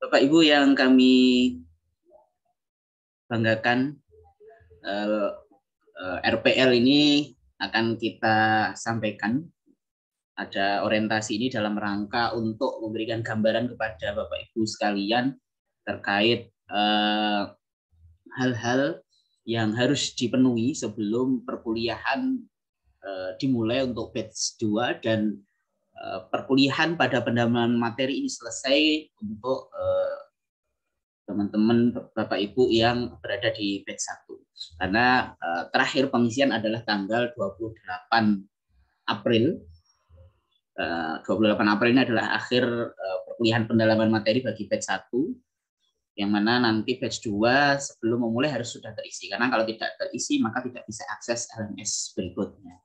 Bapak Ibu yang kami banggakan, RPL ini akan kita sampaikan. Ada orientasi ini dalam rangka untuk memberikan gambaran kepada Bapak Ibu sekalian terkait hal-hal yang harus dipenuhi sebelum perkuliahan dimulai untuk batch 2 dan perkuliahan pada pendalaman materi ini selesai untuk teman-teman Bapak Ibu yang berada di batch 1. Karena terakhir pengisian adalah tanggal 28 April. 28 April ini adalah akhir perkuliahan pendalaman materi bagi batch 1, yang mana nanti batch 2 sebelum memulai harus sudah terisi. Karena kalau tidak terisi maka tidak bisa akses LMS berikutnya.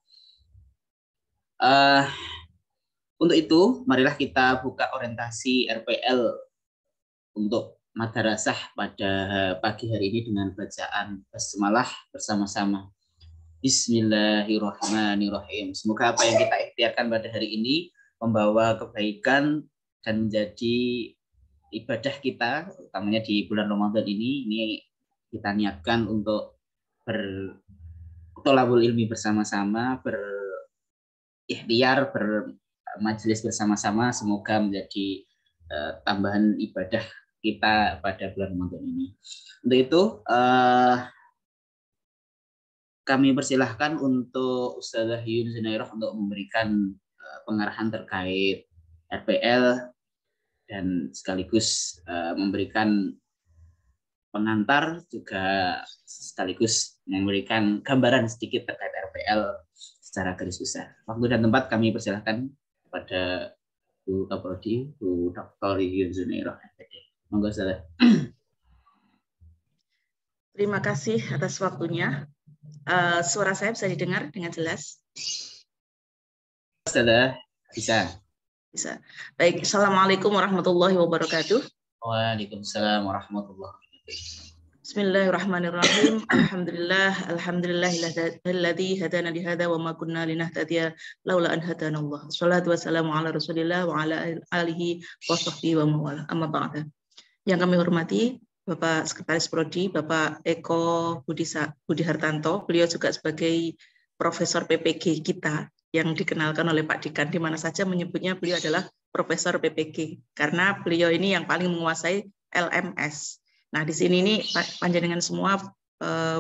Untuk itu, marilah kita buka orientasi RPL untuk madrasah pada pagi hari ini dengan bacaan basmalah bersama-sama. Bismillahirrahmanirrahim. Semoga apa yang kita ikhtiarkan pada hari ini membawa kebaikan dan menjadi ibadah kita, utamanya di bulan Ramadan ini kita niatkan untuk bertolabul ilmi bersama-sama, berikhtiar, bermajelis bersama-sama. Semoga menjadi tambahan ibadah kita pada bulan Ramadan ini. Untuk itu, kami persilahkan untuk Ustazah Yun Zunairah untuk memberikan pengarahan terkait RPL dan sekaligus memberikan pengantar, juga sekaligus memberikan gambaran sedikit terkait RPL secara garis besar. Waktu dan tempat kami persilahkan kepada Bu Kaprodi, Bu Dr. Yun Zunairah, FPD. Monggo, Ustazah. Terima kasih atas waktunya. Suara saya bisa didengar dengan jelas? Ustazah, bisa. Bisa. Baik, Assalamualaikum warahmatullahi wabarakatuh. Waalaikumsalam warahmatullahi wabarakatuh. Bismillahirrahmanirrahim. Alhamdulilladzi hadana li hadza wa ma kunna linahtadiya laula an hadanallah. Shalatu wassalamu ala Rasulillah wa ala alihi wa sahbihi wa mawala. Amma ba'da. Yang kami hormati Bapak Sekretaris Prodi, Bapak Eko Budi Hartanto. Beliau juga sebagai Profesor PPG kita yang dikenalkan oleh Pak Dikan, di mana saja menyebutnya beliau adalah Profesor PPG, karena beliau ini yang paling menguasai LMS. Nah, di sini ini panjenengan semua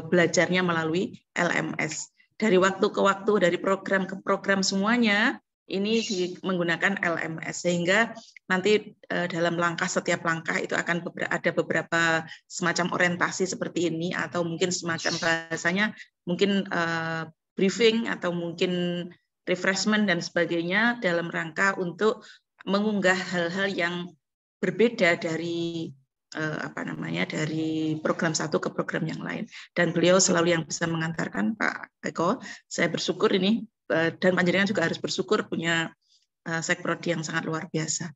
belajarnya melalui LMS. Dari waktu ke waktu, dari program ke program semuanya, ini menggunakan LMS, sehingga nanti dalam setiap langkah itu akan ada beberapa semacam orientasi seperti ini, atau mungkin semacam bahasanya mungkin briefing atau mungkin refreshment dan sebagainya, dalam rangka untuk mengunggah hal-hal yang berbeda dari dari program satu ke program yang lain. Dan beliau selalu yang bisa mengantarkan, Pak Eko. Saya bersyukur ini, dan panjenengan juga harus bersyukur punya Sekprodi yang sangat luar biasa.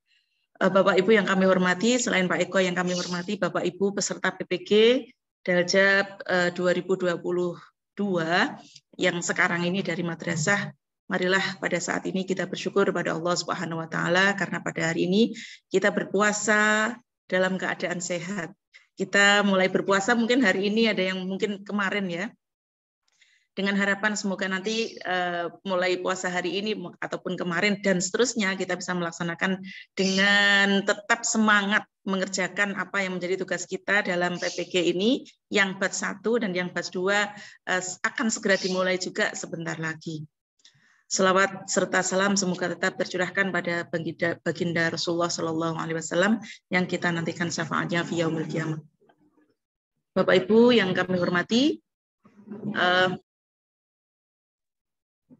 Bapak Ibu yang kami hormati, selain Pak Eko yang kami hormati, Bapak Ibu peserta PPG Daljab 2022 yang sekarang ini dari madrasah, marilah pada saat ini kita bersyukur kepada Allah Subhanahu wa taala karena pada hari ini kita berpuasa dalam keadaan sehat. Kita mulai berpuasa mungkin hari ini, ada yang mungkin kemarin ya. Dengan harapan semoga nanti mulai puasa hari ini ataupun kemarin dan seterusnya kita bisa melaksanakan dengan tetap semangat mengerjakan apa yang menjadi tugas kita dalam PPG ini, yang batch 1 dan yang batch 2 akan segera dimulai juga sebentar lagi. Selawat serta salam semoga tetap tercurahkan pada baginda Rasulullah SAW yang kita nantikan syafaatnya fi yaumil qiyamah. Bapak Ibu yang kami hormati,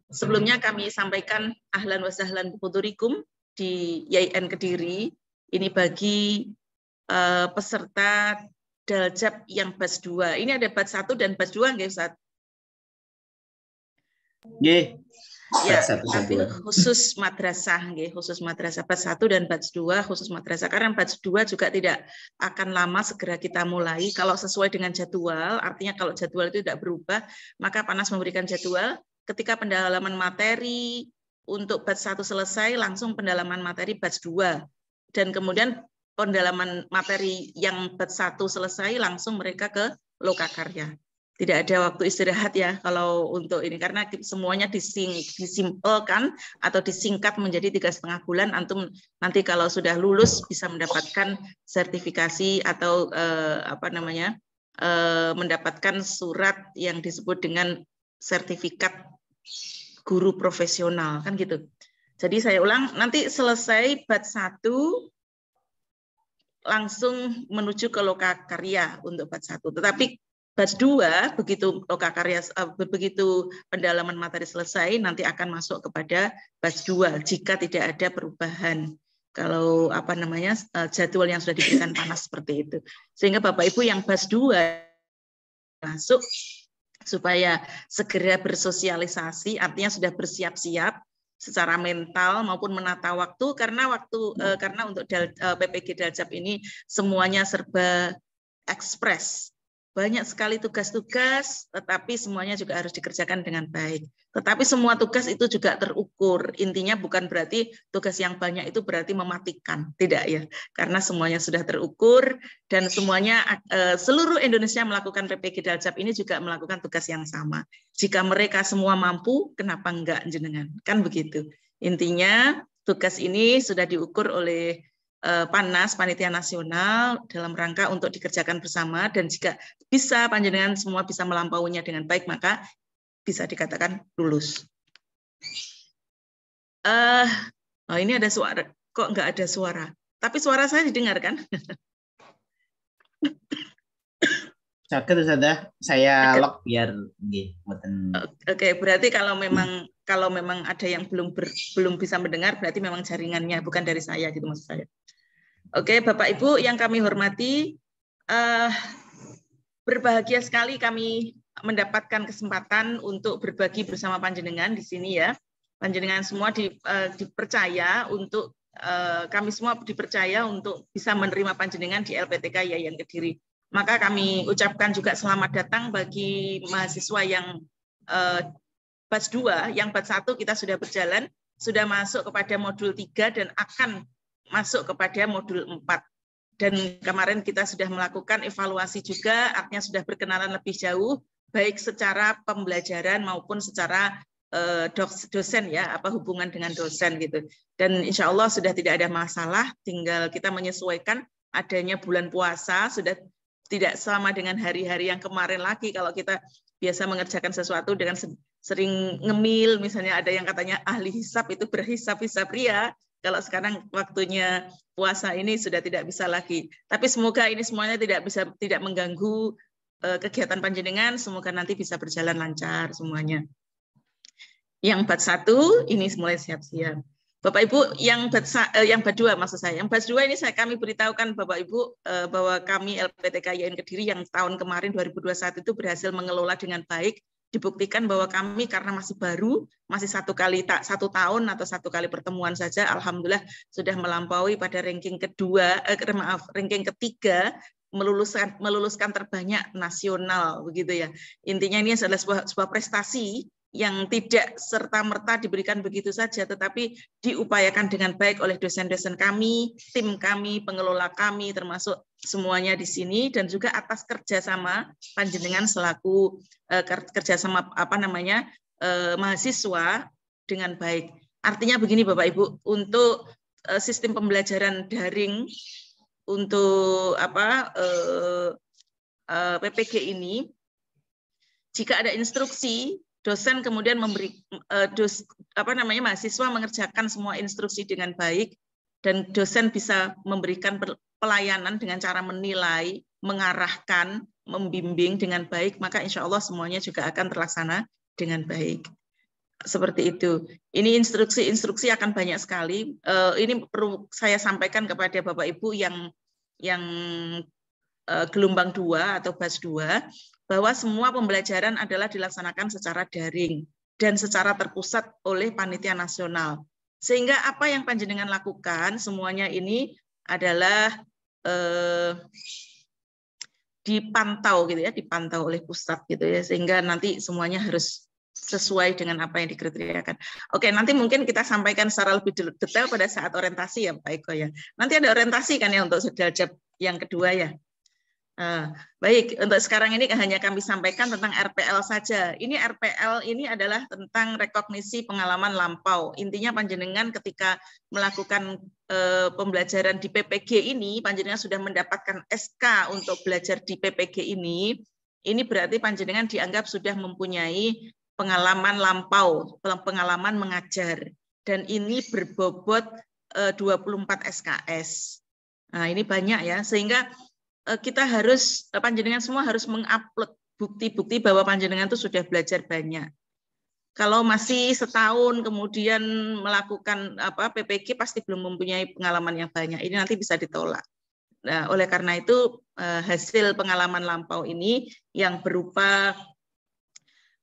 sebelumnya kami sampaikan ahlan wa sahlan bihudurikum di YIN Kediri. Ini bagi peserta Daljab yang batch 2. Ini ada batch 1 dan batch 2 nggih, Ustaz? Nggih. Ya, tapi khusus madrasah, khusus madrasah batch 1 dan batch 2 khusus madrasah, karena batch 2 juga tidak akan lama, segera kita mulai kalau sesuai dengan jadwal. Artinya kalau jadwal itu tidak berubah, maka Panas memberikan jadwal ketika pendalaman materi untuk batch 1 selesai, langsung pendalaman materi batch 2. Dan kemudian pendalaman materi yang batch 1 selesai langsung mereka ke lokakarya. Tidak ada waktu istirahat ya kalau untuk ini, karena semuanya disimpelkan atau disingkat menjadi 3,5 bulan. Antum nanti kalau sudah lulus bisa mendapatkan sertifikasi atau mendapatkan surat yang disebut dengan sertifikat guru profesional, kan gitu. Jadi saya ulang, nanti selesai batch 1 langsung menuju ke lokakarya untuk batch 1. Tetapi batch 2 begitu lokakarya begitu pendalaman materi selesai nanti akan masuk kepada batch 2 jika tidak ada perubahan. Kalau jadwal yang sudah diberikan panas seperti itu. Sehingga Bapak Ibu yang batch 2 masuk supaya segera bersosialisasi, artinya sudah bersiap-siap secara mental maupun menata waktu, karena untuk PPG Daljab ini semuanya serba ekspres. Banyak sekali tugas-tugas, tetapi semuanya juga harus dikerjakan dengan baik. Tetapi semua tugas itu juga terukur. Intinya bukan berarti tugas yang banyak itu berarti mematikan, tidak ya. Karena semuanya sudah terukur dan semuanya seluruh Indonesia melakukan PPG Daljab ini juga melakukan tugas yang sama. Jika mereka semua mampu, kenapa enggak jenengan? Kan begitu. Intinya tugas ini sudah diukur oleh PANAS, Panitia Nasional, dalam rangka untuk dikerjakan bersama, dan jika bisa panjenengan semua bisa melampauinya dengan baik, maka bisa dikatakan lulus. Ini ada suara, kok nggak ada suara? Tapi suara saya didengar kan? Sakit sudah, saya lock biar Oke, berarti kalau memang ada yang belum bisa mendengar, berarti memang jaringannya bukan dari saya gitu maksud saya. Oke, Bapak Ibu yang kami hormati, berbahagia sekali kami mendapatkan kesempatan untuk berbagi bersama panjenengan di sini ya. Panjenengan semua dipercaya untuk kami semua dipercaya untuk bisa menerima panjenengan di LPTK Yayan Kediri. Maka kami ucapkan juga selamat datang bagi mahasiswa yang batch 2, yang batch 1 kita sudah berjalan, sudah masuk kepada modul 3 dan akan masuk kepada modul 4. Dan kemarin kita sudah melakukan evaluasi juga, artinya sudah berkenalan lebih jauh, baik secara pembelajaran maupun secara dosen ya, hubungan dengan dosen gitu. Dan insya Allah sudah tidak ada masalah, tinggal kita menyesuaikan adanya bulan puasa, sudah tidak sama dengan hari-hari yang kemarin lagi. Kalau kita biasa mengerjakan sesuatu dengan sering ngemil, misalnya ada yang katanya ahli hisab itu berhisab-hisab ria. Kalau sekarang waktunya puasa ini sudah tidak bisa lagi. Tapi semoga ini semuanya tidak mengganggu kegiatan panjenengan. Semoga nanti bisa berjalan lancar semuanya. Yang batch 1 ini mulai siap-siap. Bapak Ibu yang batch 2 maksud saya. Yang batch 2 ini kami beritahukan Bapak Ibu bahwa kami LPTK Yayan Kediri yang tahun kemarin 2021 itu berhasil mengelola dengan baik. Dibuktikan bahwa kami karena masih baru, masih satu tahun atau satu kali pertemuan saja, alhamdulillah sudah melampaui pada ranking ranking ketiga, meluluskan terbanyak nasional begitu ya. Intinya ini adalah sebuah prestasi yang tidak serta-merta diberikan begitu saja, tetapi diupayakan dengan baik oleh dosen-dosen kami, tim kami, pengelola kami, termasuk semuanya di sini, dan juga atas kerjasama panjenengan selaku kerjasama mahasiswa dengan baik. Artinya begini Bapak Ibu, untuk sistem pembelajaran daring untuk PPG ini, jika ada instruksi, dosen kemudian memberi mahasiswa mengerjakan semua instruksi dengan baik, dan dosen bisa memberikan pelayanan dengan cara menilai, mengarahkan, membimbing dengan baik, maka insya Allah semuanya juga akan terlaksana dengan baik. Seperti itu. Ini instruksi akan banyak sekali. Ini perlu saya sampaikan kepada Bapak Ibu yang gelombang 2 atau batch 2, bahwa semua pembelajaran adalah dilaksanakan secara daring dan secara terpusat oleh Panitia Nasional. Sehingga apa yang panjenengan lakukan semuanya ini adalah dipantau gitu ya, dipantau oleh pusat gitu ya, sehingga nanti semuanya harus sesuai dengan apa yang dikriteriakan. Oke, nanti mungkin kita sampaikan secara lebih detail pada saat orientasi ya Pak Eko ya. Nanti ada orientasi kan ya untuk sederajat yang kedua ya. Baik, untuk sekarang ini hanya kami sampaikan tentang RPL saja. Ini RPL ini adalah tentang rekognisi pengalaman lampau. Intinya panjenengan ketika melakukan pembelajaran di PPG ini, panjenengan sudah mendapatkan SK untuk belajar di PPG ini berarti panjenengan dianggap sudah mempunyai pengalaman lampau, pengalaman mengajar. Dan ini berbobot 24 SKS. Nah, ini banyak ya, sehingga kita harus, panjenengan semua harus mengupload bukti-bukti bahwa panjenengan itu sudah belajar banyak. Kalau masih setahun kemudian melakukan PPG pasti belum mempunyai pengalaman yang banyak. Ini nanti bisa ditolak. Nah, oleh karena itu hasil pengalaman lampau ini yang berupa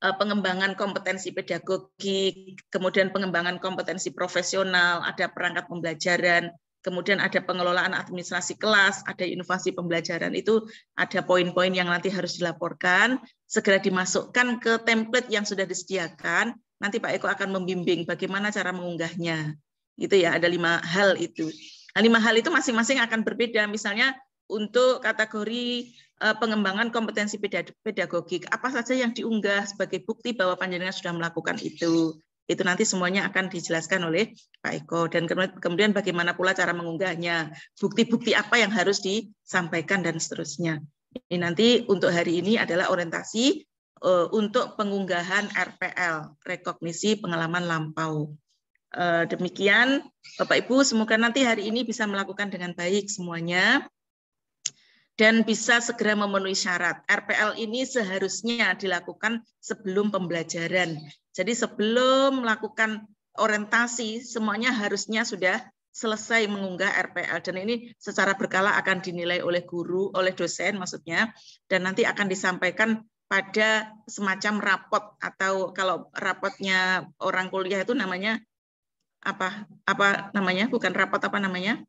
pengembangan kompetensi pedagogi, kemudian pengembangan kompetensi profesional, ada perangkat pembelajaran, kemudian ada pengelolaan administrasi kelas, ada inovasi pembelajaran, itu ada poin-poin yang nanti harus dilaporkan, segera dimasukkan ke template yang sudah disediakan, nanti Pak Eko akan membimbing bagaimana cara mengunggahnya. Gitu ya, ada 5 hal itu. Nah, 5 hal itu masing-masing akan berbeda, misalnya untuk kategori pengembangan kompetensi pedagogik, apa saja yang diunggah sebagai bukti bahwa panjenengan sudah melakukan itu nanti semuanya akan dijelaskan oleh Pak Eko, dan kemudian bagaimana pula cara mengunggahnya, bukti-bukti apa yang harus disampaikan, dan seterusnya. Ini nanti untuk hari ini adalah orientasi untuk pengunggahan RPL, rekognisi pengalaman lampau. Demikian Bapak Ibu, semoga nanti hari ini bisa melakukan dengan baik semuanya, dan bisa segera memenuhi syarat. RPL ini seharusnya dilakukan sebelum pembelajaran. Jadi sebelum melakukan orientasi, semuanya harusnya sudah selesai mengunggah RPL. Dan ini secara berkala akan dinilai oleh guru, oleh dosen maksudnya, dan nanti akan disampaikan pada semacam rapot, atau kalau rapotnya orang kuliah itu namanya apa namanya? Bukan rapot, apa namanya?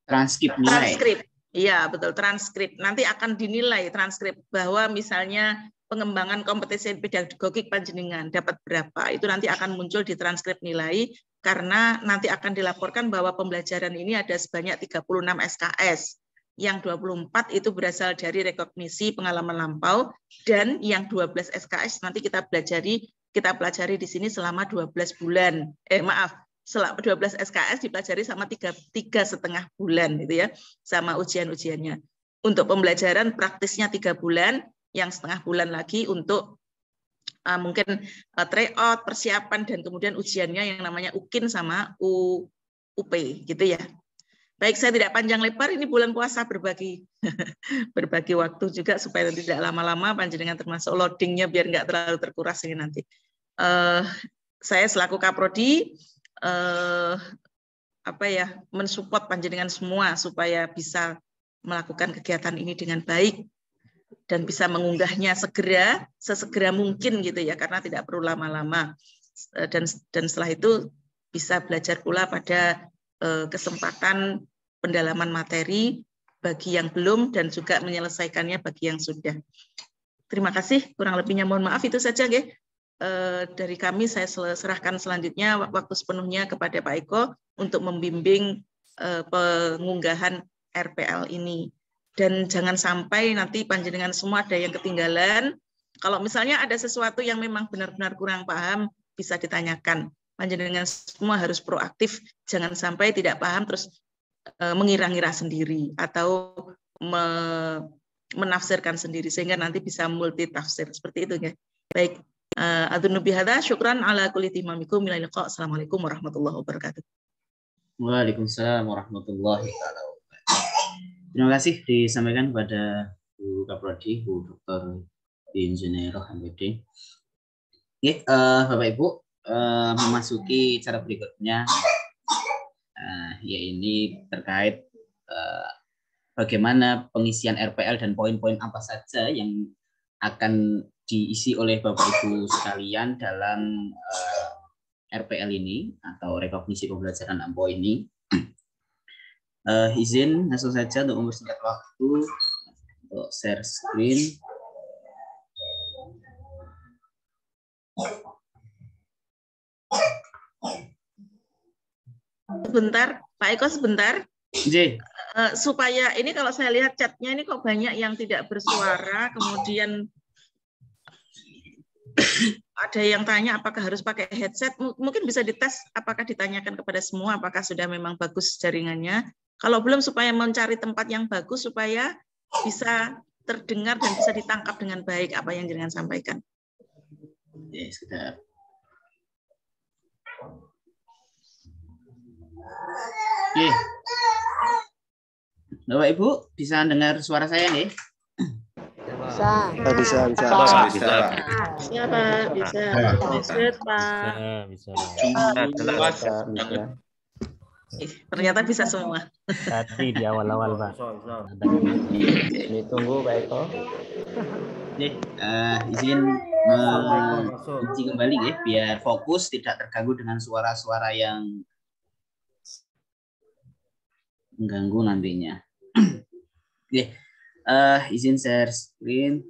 Transkrip nilai. Transkrip. Iya, betul, transkrip. Nanti akan dinilai transkrip bahwa misalnya pengembangan kompetensi pedagogik panjenengan dapat berapa. Itu nanti akan muncul di transkrip nilai, karena nanti akan dilaporkan bahwa pembelajaran ini ada sebanyak 36 SKS. Yang 24 itu berasal dari rekognisi pengalaman lampau, dan yang 12 SKS nanti kita pelajari di sini selama 12 bulan. Selama 12 SKS dipelajari sama 3,5 bulan gitu ya, sama ujian-ujiannya. Untuk pembelajaran praktisnya 3 bulan, yang setengah bulan lagi untuk mungkin tryout, persiapan, dan kemudian ujiannya yang namanya UKIN sama UP gitu ya. Baik, saya tidak panjang lebar, ini bulan puasa, berbagi waktu juga supaya tidak lama-lama, panjenengan termasuk loadingnya biar nggak terlalu terkuras ini nanti. Saya selaku Kaprodi mensupport panjenengan semua supaya bisa melakukan kegiatan ini dengan baik dan bisa mengunggahnya sesegera mungkin gitu ya, karena tidak perlu lama-lama, dan setelah itu bisa belajar pula pada kesempatan pendalaman materi bagi yang belum, dan juga menyelesaikannya bagi yang sudah. Terima kasih, kurang lebihnya mohon maaf, itu saja nggih. Dari kami saya serahkan selanjutnya waktu sepenuhnya kepada Pak Eko untuk membimbing pengunggahan RPL ini. Dan jangan sampai nanti panjenengan semua ada yang ketinggalan. Kalau misalnya ada sesuatu yang memang benar-benar kurang paham, bisa ditanyakan. Panjenengan semua harus proaktif, jangan sampai tidak paham terus mengira-ngira sendiri atau menafsirkan sendiri, sehingga nanti bisa multitafsir seperti itu ya. Baik. Adunu bihadza, syukran ala kulli timamikum, ila liqa. Assalamualaikum warahmatullahi wabarakatuh. Waalaikumsalam warahmatullahi wabarakatuh. Terima kasih disampaikan kepada Bu Kaprodi, Bu Dr. Insinyur MPD. Bapak Ibu, memasuki cara berikutnya, ini terkait bagaimana pengisian RPL dan poin-poin apa saja yang akan diisi oleh Bapak Ibu sekalian dalam RPL ini atau rekognisi pembelajaran lampau ini. Izin langsung saja untuk mempersingkat waktu untuk share screen. Sebentar, Pak Eko sebentar. J. Supaya ini kalau saya lihat chatnya ini kok banyak yang tidak bersuara, kemudian ada yang tanya apakah harus pakai headset. Mungkin bisa dites apakah ditanyakan kepada semua apakah sudah memang bagus jaringannya. Kalau belum, supaya mencari tempat yang bagus supaya bisa terdengar dan bisa ditangkap dengan baik apa yang jenengan sampaikan. Ya, sekedar. Oke. Bapak Ibu bisa dengar suara saya nih? Bisa. Bisa. Bisa, Pak. Bisa. Bisa. Ternyata bisa semua. Tadi di awal-awal, Pak. Ini tunggu, Pak Eko. Izin mengunci kembali ya, biar fokus tidak terganggu dengan suara-suara yang mengganggu nantinya. Oke, izin share screen.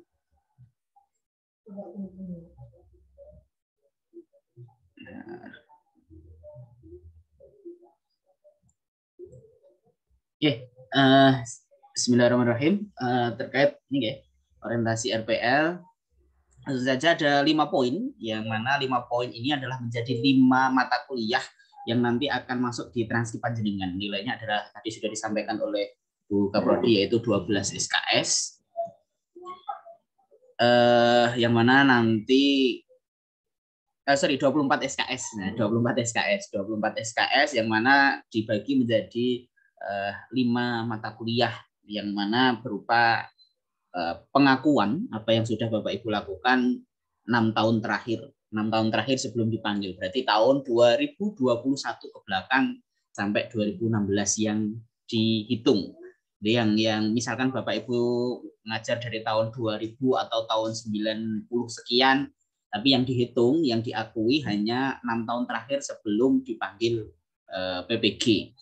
Oke, Bismillahirrahmanirrahim. Terkait ini ya, orientasi RPL, tentu saja ada 5 poin, yang mana 5 poin ini adalah menjadi 5 mata kuliah yang nanti akan masuk di transkrip panjenengan. Nilainya adalah tadi sudah disampaikan oleh Bu Kaprodi, yaitu 12 SKS. Yang mana nanti 24 SKS. Nah, 24 SKS yang mana dibagi menjadi 5 mata kuliah, yang mana berupa pengakuan apa yang sudah Bapak Ibu lakukan 6 tahun terakhir. 6 tahun terakhir sebelum dipanggil, berarti tahun 2021 ke belakang sampai 2016 yang dihitung. Yang misalkan Bapak Ibu ngajar dari tahun 2000 atau tahun 90 sekian, tapi yang dihitung, yang diakui hanya 6 tahun terakhir sebelum dipanggil PPG.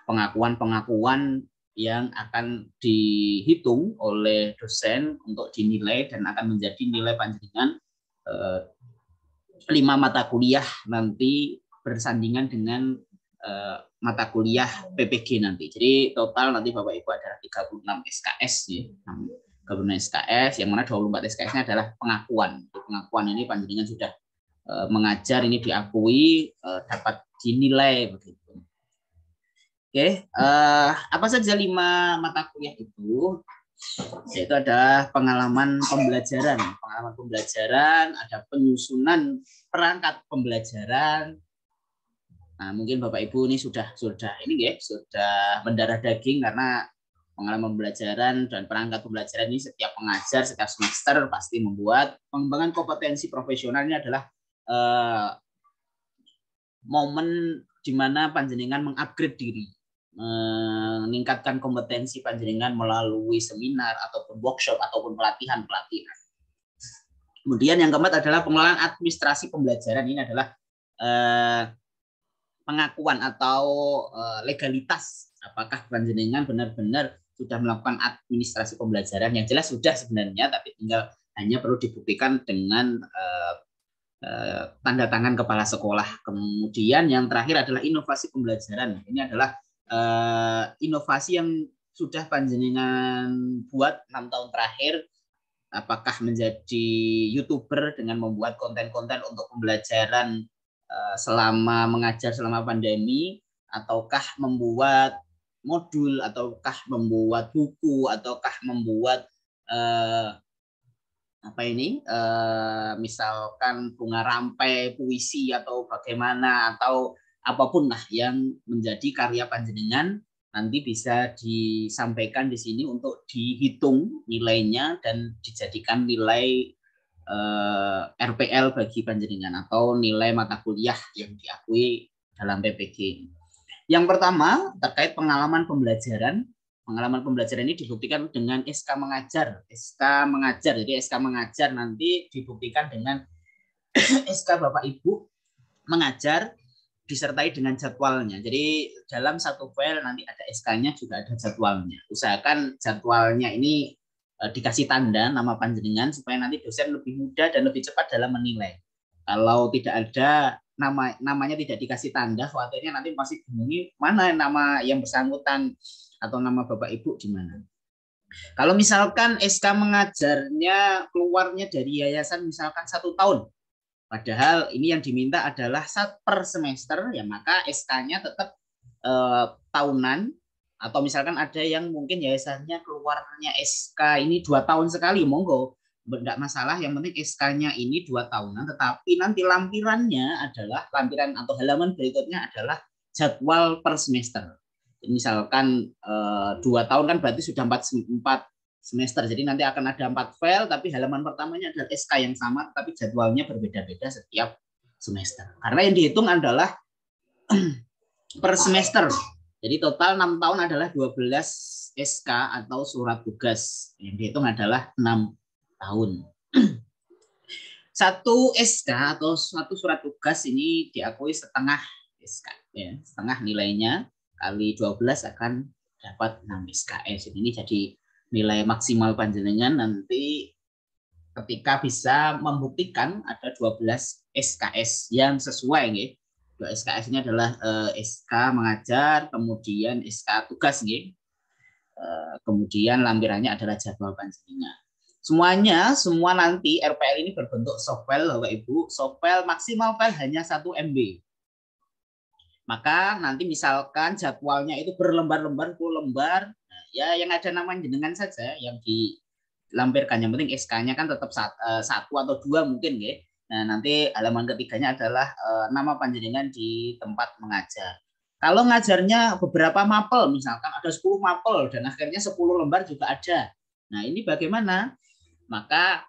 Pengakuan-pengakuan yang akan dihitung oleh dosen untuk dinilai dan akan menjadi nilai panjenengan 5 mata kuliah nanti bersandingan dengan mata kuliah PPG nanti. Jadi total nanti Bapak Ibu adalah 36 SKS ya. 36 SKS, yang mana 24 SKS-nya adalah pengakuan. Pengakuan ini panjenengan sudah mengajar, ini diakui, dapat dinilai begitu. Oke, apa saja 5 mata kuliah itu? Yaitu ada pengalaman pembelajaran. Pengalaman pembelajaran, ada penyusunan perangkat pembelajaran. Nah, mungkin Bapak Ibu ini sudah ini ya, sudah mendarah daging, karena pengalaman pembelajaran dan perangkat pembelajaran ini setiap pengajar, setiap semester pasti membuat. Pengembangan kompetensi profesional ini adalah momen di mana panjenengan mengupgrade diri, meningkatkan kompetensi panjenengan melalui seminar ataupun workshop ataupun pelatihan. Kemudian yang keempat adalah pengelolaan administrasi pembelajaran. Ini adalah pengakuan atau legalitas, apakah panjenengan benar-benar sudah melakukan administrasi pembelajaran. Yang jelas sudah sebenarnya, tapi tinggal hanya perlu dibuktikan dengan tanda tangan kepala sekolah. Kemudian yang terakhir adalah inovasi pembelajaran. Ini adalah inovasi yang sudah panjenengan buat 6 tahun terakhir, apakah menjadi YouTuber dengan membuat konten-konten untuk pembelajaran selama mengajar selama pandemi, ataukah membuat modul, ataukah membuat buku, ataukah membuat misalkan bunga rampai, puisi, atau bagaimana, atau apapun lah yang menjadi karya panjenengan, nanti bisa disampaikan di sini untuk dihitung nilainya dan dijadikan nilai RPL bagi panjenengan atau nilai mata kuliah yang diakui dalam PPG. Yang pertama terkait pengalaman pembelajaran. Pengalaman pembelajaran ini dibuktikan dengan SK mengajar. Jadi SK mengajar nanti dibuktikan dengan SK Bapak Ibu mengajar disertai dengan jadwalnya. Jadi dalam satu file nanti ada SK-nya juga ada jadwalnya. Usahakan jadwalnya ini dikasih tanda nama panjenengan supaya nanti dosen lebih mudah dan lebih cepat dalam menilai. Kalau tidak ada namanya tidak dikasih tanda, khawatirnya nanti masih bingung mana nama yang bersangkutan atau nama Bapak Ibu di mana. Kalau misalkan SK mengajarnya keluarnya dari yayasan misalkan 1 tahun, padahal ini yang diminta adalah per semester, ya maka SK-nya tetap tahunan. Atau misalkan ada yang mungkin yayasannya keluarnya SK ini 2 tahun sekali, monggo, tidak masalah. Yang penting SK-nya ini 2 tahunan, tetapi nanti lampirannya adalah lampiran atau halaman berikutnya adalah jadwal per semester. Misalkan 2 tahun kan berarti sudah 4 semester, jadi nanti akan ada 4 file, tapi halaman pertamanya adalah SK yang sama, tapi jadwalnya berbeda-beda setiap semester. Karena yang dihitung adalah per semester. Jadi total 6 tahun adalah 12 SK atau surat tugas. Yang dihitung adalah 6 tahun. Satu SK atau suatu surat tugas ini diakui setengah SK. Ya, setengah nilainya kali 12 akan dapat 6 SKS. Ini jadi nilai maksimal panjenengan nanti ketika bisa membuktikan ada 12 SKS yang sesuai. Ya. 2 SKS ini adalah SK mengajar, kemudian SK tugas, kemudian lampirannya adalah jadwal panjenengan. Semua nanti RPL ini berbentuk softfile, Bapak Ibu. Softfile maksimal file hanya 1 MB. Maka nanti misalkan jadwalnya itu berlembar-lembar, 10 lembar, ya yang ada nama jenengan saja yang dilampirkan. Yang penting SK-nya kan tetap 1 atau 2 mungkin, ya. Nah, nanti halaman ketiganya adalah nama panjenengan di tempat mengajar. Kalau ngajarnya beberapa mapel, misalkan ada 10 mapel dan akhirnya 10 lembar juga ada. Nah, ini bagaimana? Maka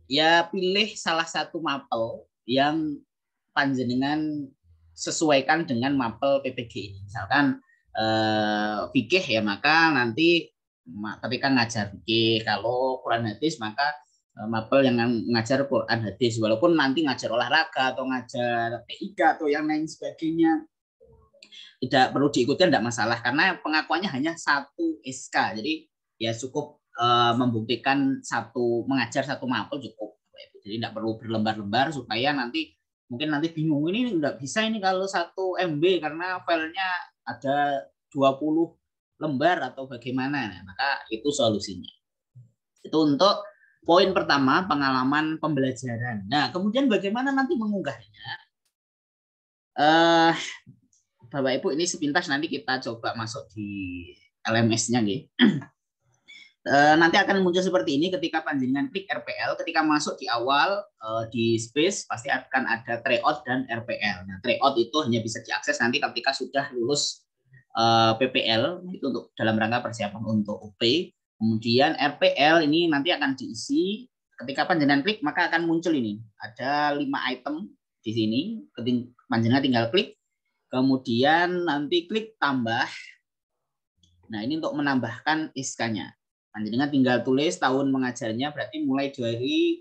ya pilih salah satu mapel yang panjenengan sesuaikan dengan mapel PPG ini. Misalkan fikih, ya maka nanti ketika ngajar fikih. Kalau Quran hadis maka mapel yang ngajar Quran hadis, walaupun nanti ngajar olahraga atau ngajar TIK atau yang lain sebagainya tidak perlu diikuti, tidak masalah karena pengakuannya hanya 1 SK. Jadi ya cukup membuktikan mengajar 1 mapel cukup. Jadi tidak perlu berlembar-lembar supaya nanti mungkin nanti bingung ini tidak bisa ini kalau 1 MB karena filenya ada 20 lembar atau bagaimana. Nah, maka itu solusinya. Itu untuk poin pertama, pengalaman pembelajaran. Nah, kemudian bagaimana nanti mengunggahnya? Bapak Ibu, ini sepintas nanti kita coba masuk di LMS-nya, nanti akan muncul seperti ini ketika panjenengan klik RPL. Ketika masuk di awal di space pasti akan ada tryout dan RPL. Nah, tryout itu hanya bisa diakses nanti ketika sudah lulus PPL, itu untuk dalam rangka persiapan untuk UP. Kemudian RPL ini nanti akan diisi ketika panjenengan klik, maka akan muncul ini. Ada 5 item di sini. Panjenengan tinggal klik, kemudian nanti klik tambah. Nah, ini untuk menambahkan SK-nya. Panjenengan tinggal tulis tahun mengajarnya, berarti mulai dari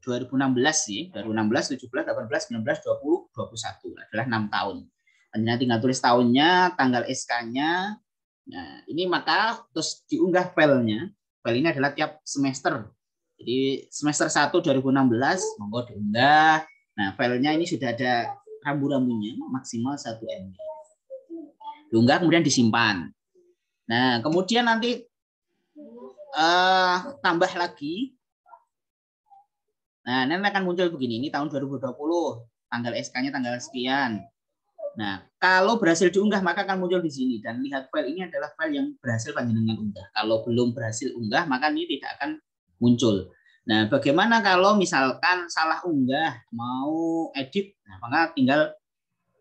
2016 sih. 2016, 17, 18, 19, 20, 21 adalah 6 tahun. Panjenengan tinggal tulis tahunnya, tanggal SK-nya. Nah, ini maka terus diunggah filenya. File ini adalah tiap semester. Jadi semester 1 2016 monggo diunggah. Nah, filenya ini sudah ada rambu-rambunya maksimal 1 MB. Diunggah kemudian disimpan. Nah, kemudian nanti tambah lagi. Nah, ini akan muncul begini. Ini tahun 2020. Tanggal SK-nya tanggal sekian. Nah, kalau berhasil diunggah maka akan muncul di sini dan lihat file ini adalah file yang berhasil panjenengan unggah. Kalau belum berhasil unggah maka ini tidak akan muncul. Nah, bagaimana kalau misalkan salah unggah, mau edit, nah, maka tinggal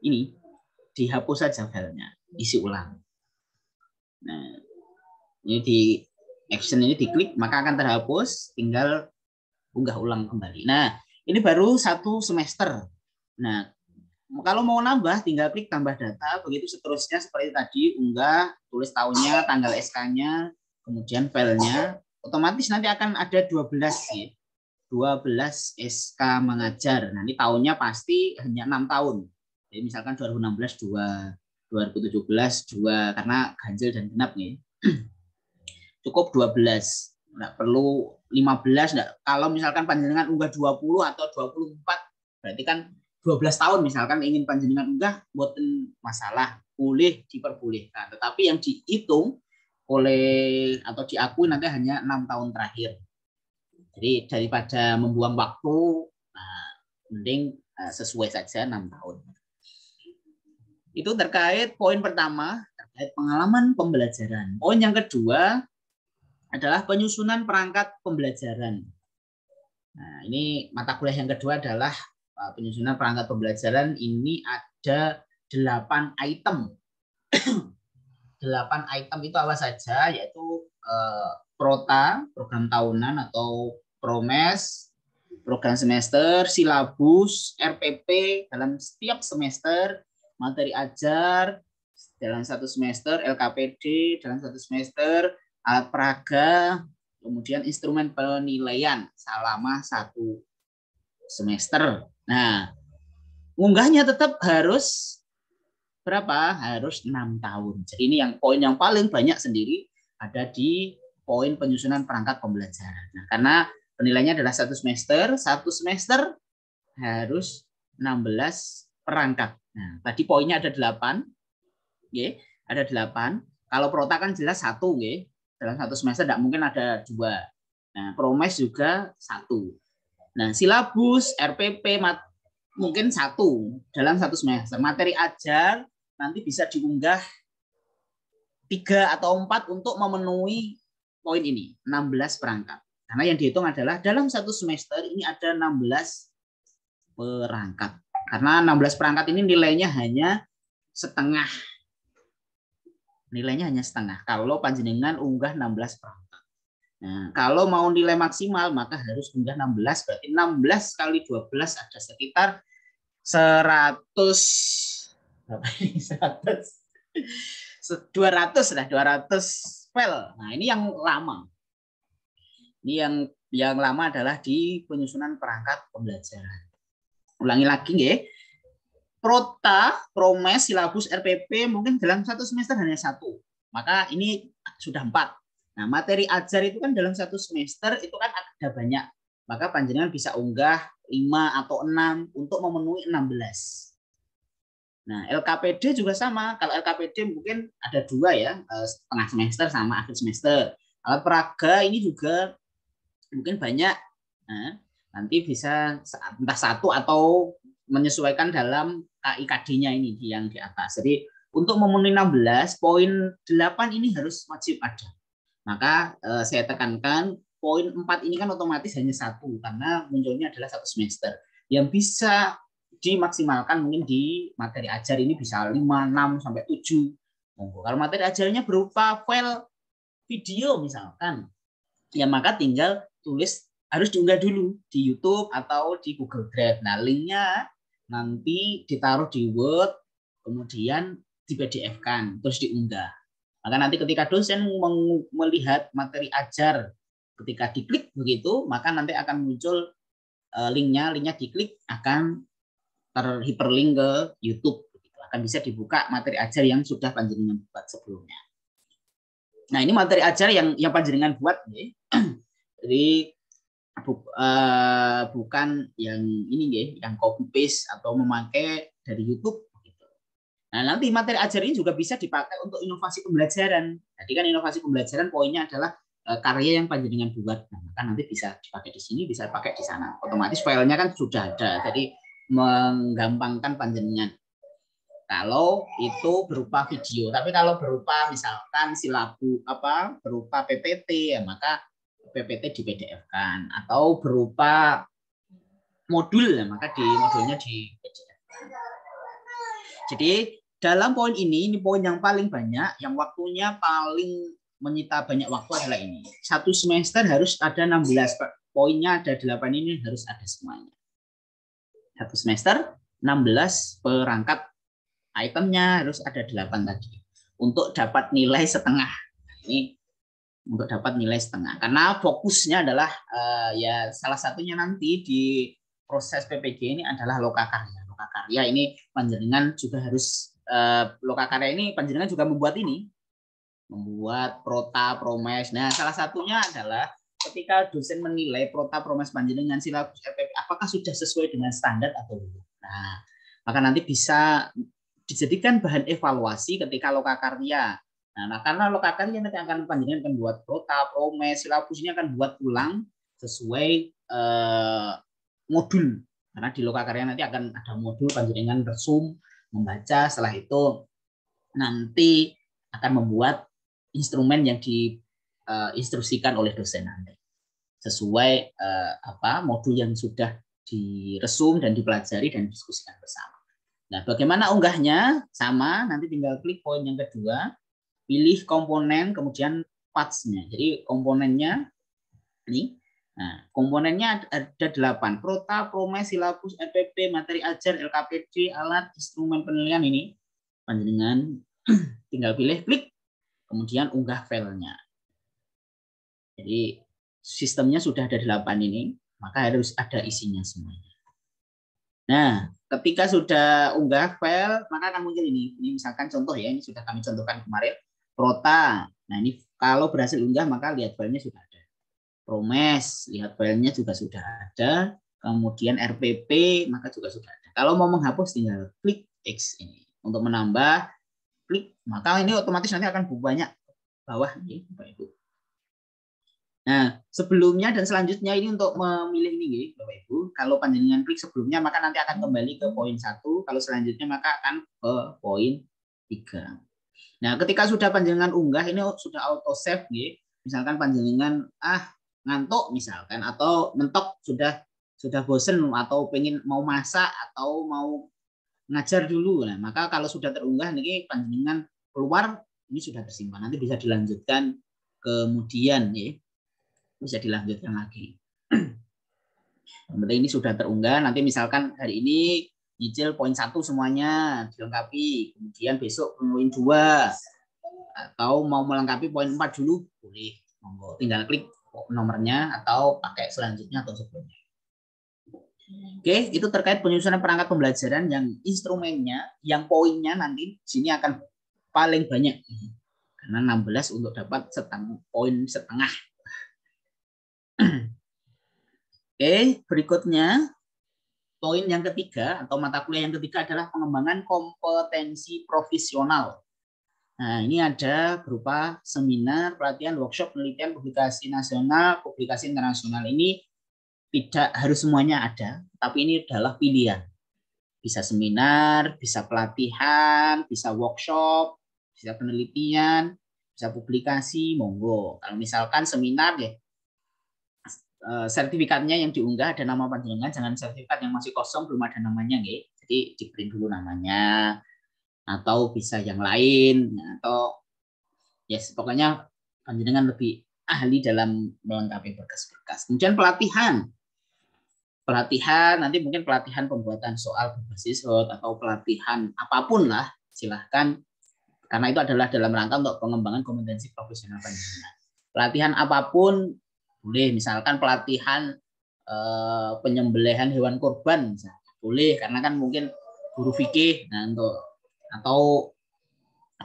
ini dihapus saja filenya, isi ulang. Nah, ini di action ini diklik maka akan terhapus, tinggal unggah ulang kembali. Nah, ini baru 1 semester. Nah, kalau mau nambah, tinggal klik tambah data, begitu seterusnya seperti tadi, unggah, tulis tahunnya, tanggal SK-nya, kemudian filenya, otomatis nanti akan ada 12 ya. 12 SK mengajar. Nanti tahunnya pasti hanya 6 tahun. Jadi misalkan 2016 2, 2017 2, karena ganjil dan genap nih. Cukup 12. Nggak perlu 15. Nggak. Kalau misalkan panjenengan unggah 20 atau 24, berarti kan 12 tahun misalkan ingin panjenengan unggah, boten masalah, boleh diperbolehkan. Tetapi yang dihitung oleh atau diakui nanti hanya 6 tahun terakhir. Jadi daripada membuang waktu, mending sesuai saja 6 tahun. Itu terkait poin pertama, terkait pengalaman pembelajaran. Poin yang kedua adalah penyusunan perangkat pembelajaran. Nah, ini mata kuliah yang kedua adalah penyusunan perangkat pembelajaran. Ini ada 8 item. 8 item itu apa saja? Yaitu prota, program tahunan atau promes, program semester, silabus, RPP dalam setiap semester, materi ajar dalam 1 semester, LKPD dalam 1 semester, alat peraga, kemudian instrumen penilaian selama 1 semester. Nah, unggahnya tetap harus berapa? Harus 6 tahun. Jadi ini yang poin yang paling banyak sendiri ada di poin penyusunan perangkat pembelajaran. Nah, karena penilaiannya adalah 1 semester, 1 semester harus 16 perangkat. Nah, tadi poinnya ada 8. Nggih, ada 8. Kalau prota kan jelas 1, nggih. Dalam 1 semester tidak mungkin ada 2. Nah, promes juga 1. Nah, silabus, RPP mungkin 1 dalam 1 semester. Materi ajar nanti bisa diunggah 3 atau 4 untuk memenuhi poin ini, 16 perangkat. Karena yang dihitung adalah dalam 1 semester ini ada 16 perangkat. Karena 16 perangkat ini nilainya hanya setengah. Nilainya hanya setengah. Kalau panjenengan unggah 16 perangkat. Nah, kalau mau nilai maksimal maka harus unggah 16. Berarti 16 kali 12 ada sekitar 200 file. Nah, ini yang lama. Ini yang lama adalah di penyusunan perangkat pembelajaran. Ulangi lagi nggih. Prota, promes, silabus, RPP mungkin dalam 1 semester hanya 1. Maka ini sudah 4. Nah, materi ajar itu kan dalam 1 semester itu kan ada banyak. Maka panjenengan bisa unggah 5 atau 6 untuk memenuhi 16. Nah, LKPD juga sama. Kalau LKPD mungkin ada 2 ya, setengah semester sama akhir semester. Alat peraga ini juga mungkin banyak. Nah, nanti bisa entah 1 atau menyesuaikan dalam KIKD-nya ini yang di atas. Jadi untuk memenuhi 16, poin 8 ini harus wajib ada. Maka saya tekankan poin 4 ini kan otomatis hanya 1 karena munculnya adalah 1 semester. Yang bisa dimaksimalkan mungkin di materi ajar ini bisa 5, 6 sampai 7. Kalau materi ajarnya berupa file video misalkan, ya maka tinggal tulis harus diunggah dulu di YouTube atau di Google Drive. Nah, linknya nanti ditaruh di Word, kemudian di PDF-kan, terus diunggah. Maka nanti ketika dosen melihat materi ajar, ketika diklik begitu, maka nanti akan muncul linknya diklik akan terhiperlink ke YouTube. Akan bisa dibuka materi ajar yang sudah panjenengan buat sebelumnya. Nah, ini materi ajar yang panjenengan buat, ya. Jadi bukan yang ini nggih, yang copy paste atau memakai dari YouTube gitu. Nah, nanti materi ajar ini juga bisa dipakai untuk inovasi pembelajaran. Jadi kan inovasi pembelajaran poinnya adalah karya yang panjenengan buat. Nah, maka nanti bisa dipakai di sini, bisa pakai di sana. Otomatis filenya kan sudah ada. Jadi menggampangkan panjenengan. Kalau itu berupa video, tapi kalau berupa misalkan silabu berupa PPT ya maka PPT di PDF-kan, atau berupa modul ya maka di modulnya di PDF-kan. Jadi dalam poin ini poin yang paling banyak, yang waktunya paling menyita banyak waktu adalah ini. 1 semester harus ada 16 poinnya, ada 8 ini harus ada semuanya. 1 semester 16 perangkat itemnya harus ada 8 tadi untuk dapat nilai setengah. Ini untuk dapat nilai setengah karena fokusnya adalah ya salah satunya nanti di proses PPG ini adalah lokakarya. Lokakarya ini panjenengan juga harus lokakarya ini panjenengan juga membuat prota, promes. Nah, salah satunya adalah ketika dosen menilai prota, promes panjenengan silabus RPP apakah sudah sesuai dengan standar atau belum. Nah, maka nanti bisa dijadikan bahan evaluasi ketika lokakarya. Nah, karena lokakarya nanti akan panjenengan akan buat prota, promes, silabus ini akan buat ulang sesuai modul. Karena di lokakarya nanti akan ada modul panjenengan resum, membaca, setelah itu nanti akan membuat instrumen yang diinstruksikan oleh dosen nanti sesuai modul yang sudah diresum dan dipelajari dan diskusikan bersama. Nah, bagaimana unggahnya? Sama, nanti tinggal klik poin yang kedua, pilih komponen, kemudian parts-nya. Jadi komponennya ini. Nah, komponennya ada 8, prota, promes, silabus, RPP, materi ajar, LKPD, alat, instrumen penilaian ini. Panjenengan tinggal pilih, klik, kemudian unggah filenya. Jadi sistemnya sudah ada 8 ini, maka harus ada isinya semuanya. Nah, ketika sudah unggah file, maka akan muncul ini. Ini misalkan contoh ya, ini sudah kami contohkan kemarin, prota. Nah, ini kalau berhasil unggah, maka lihat filenya sudah ada. Promes, lihat filenya juga sudah ada. Kemudian RPP, maka juga sudah ada. Kalau mau menghapus, tinggal klik X ini. Untuk menambah, klik, maka ini otomatis nanti akan banyak bawah nih, Bapak Ibu. Nah, sebelumnya dan selanjutnya ini untuk memilih ini, Bapak Ibu. Kalau panjenengan klik sebelumnya, maka nanti akan kembali ke poin 1. Kalau selanjutnya, maka akan ke poin 3. Nah, ketika sudah panjenengan unggah, ini sudah auto save, gitu. Misalkan panjenengan ngantuk misalkan, atau mentok sudah bosen atau pengen mau masak atau mau ngajar dulu. Nah, maka kalau sudah terunggah nih panjenengan keluar, ini sudah tersimpan. Nanti bisa dilanjutkan kemudian ya. Bisa dilanjutkan lagi. Yang penting ini sudah terunggah. Nanti misalkan hari ini nyicil poin 1 semuanya dilengkapi. Kemudian besok poin 2 atau mau melengkapi poin 4 dulu boleh. Monggo tinggal klik nomornya atau pakai selanjutnya atau sebelumnya. Oke, itu terkait penyusunan perangkat pembelajaran yang instrumennya, yang poinnya nanti sini akan paling banyak. Karena 16 untuk dapat poin setengah. Oke, berikutnya poin yang ketiga atau mata kuliah yang ketiga adalah pengembangan kompetensi profesional. Nah, ini ada berupa seminar, pelatihan, workshop, penelitian, publikasi nasional, publikasi internasional. Ini tidak harus semuanya ada, tapi ini adalah pilihan. Bisa seminar, bisa pelatihan, bisa workshop, bisa penelitian, bisa publikasi, monggo. Kalau misalkan seminar ya, sertifikatnya yang diunggah ada nama panjenengan, jangan sertifikat yang masih kosong belum ada namanya, nggih. Jadi di print dulu namanya, atau bisa yang lain, atau yes, pokoknya panjenengan lebih ahli dalam melengkapi berkas-berkas. Kemudian pelatihan nanti mungkin pelatihan pembuatan soal berbasis Word atau pelatihan apapun lah, silahkan, karena itu adalah dalam rangka untuk pengembangan kompetensi profesional panjenengan. Pelatihan apapun boleh, misalkan pelatihan penyembelihan hewan kurban misalnya. Boleh, karena kan mungkin guru fikih, nah untuk atau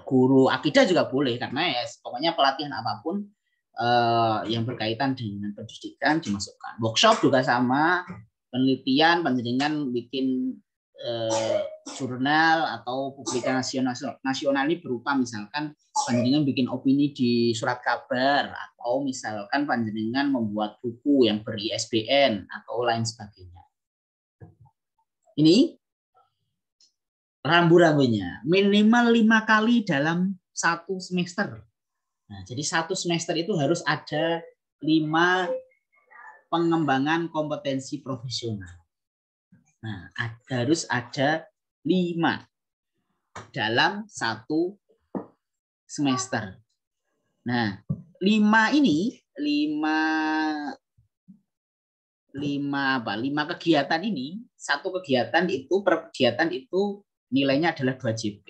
guru akidah juga boleh, karena ya pokoknya pelatihan apapun yang berkaitan dengan pendidikan dimasukkan. Workshop juga sama, penelitian panjenengan bikin jurnal atau publikasi nasional ini berupa misalkan panjenengan bikin opini di surat kabar, atau misalkan panjenengan membuat buku yang ber-ISBN atau lain sebagainya. Ini rambu-rambunya minimal 5 kali dalam 1 semester. Nah, jadi 1 semester itu harus ada 5 pengembangan kompetensi profesional. Nah, harus ada 5 dalam 1 semester. Nah, 5 ini, 5 kegiatan ini, 1 kegiatan itu, per kegiatan itu nilainya adalah 2 JP.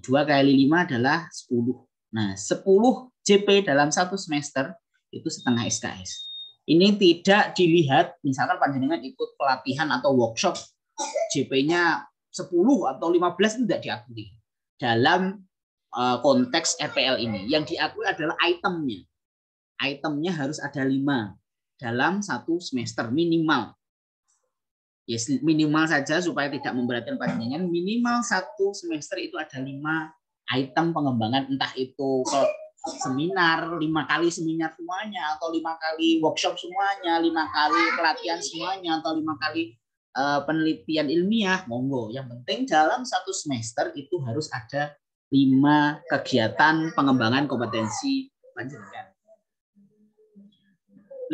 2 kali 5 adalah 10. Nah, 10 JP dalam 1 semester itu setengah SKS. Ini tidak dilihat, misalkan panjenengan ikut pelatihan atau workshop, JP-nya 10 atau 15 itu tidak diakui. Dalam konteks RPL ini, yang diakui adalah itemnya. Itemnya harus ada 5 dalam 1 semester minimal. Yes, minimal saja supaya tidak memberatkan panjenengan, minimal 1 semester itu ada 5 item pengembangan, entah itu seminar, 5 kali seminar semuanya, atau 5 kali workshop semuanya, 5 kali pelatihan semuanya, atau 5 kali penelitian ilmiah, monggo. Yang penting dalam 1 semester itu harus ada 5 kegiatan pengembangan kompetensi panjenengan.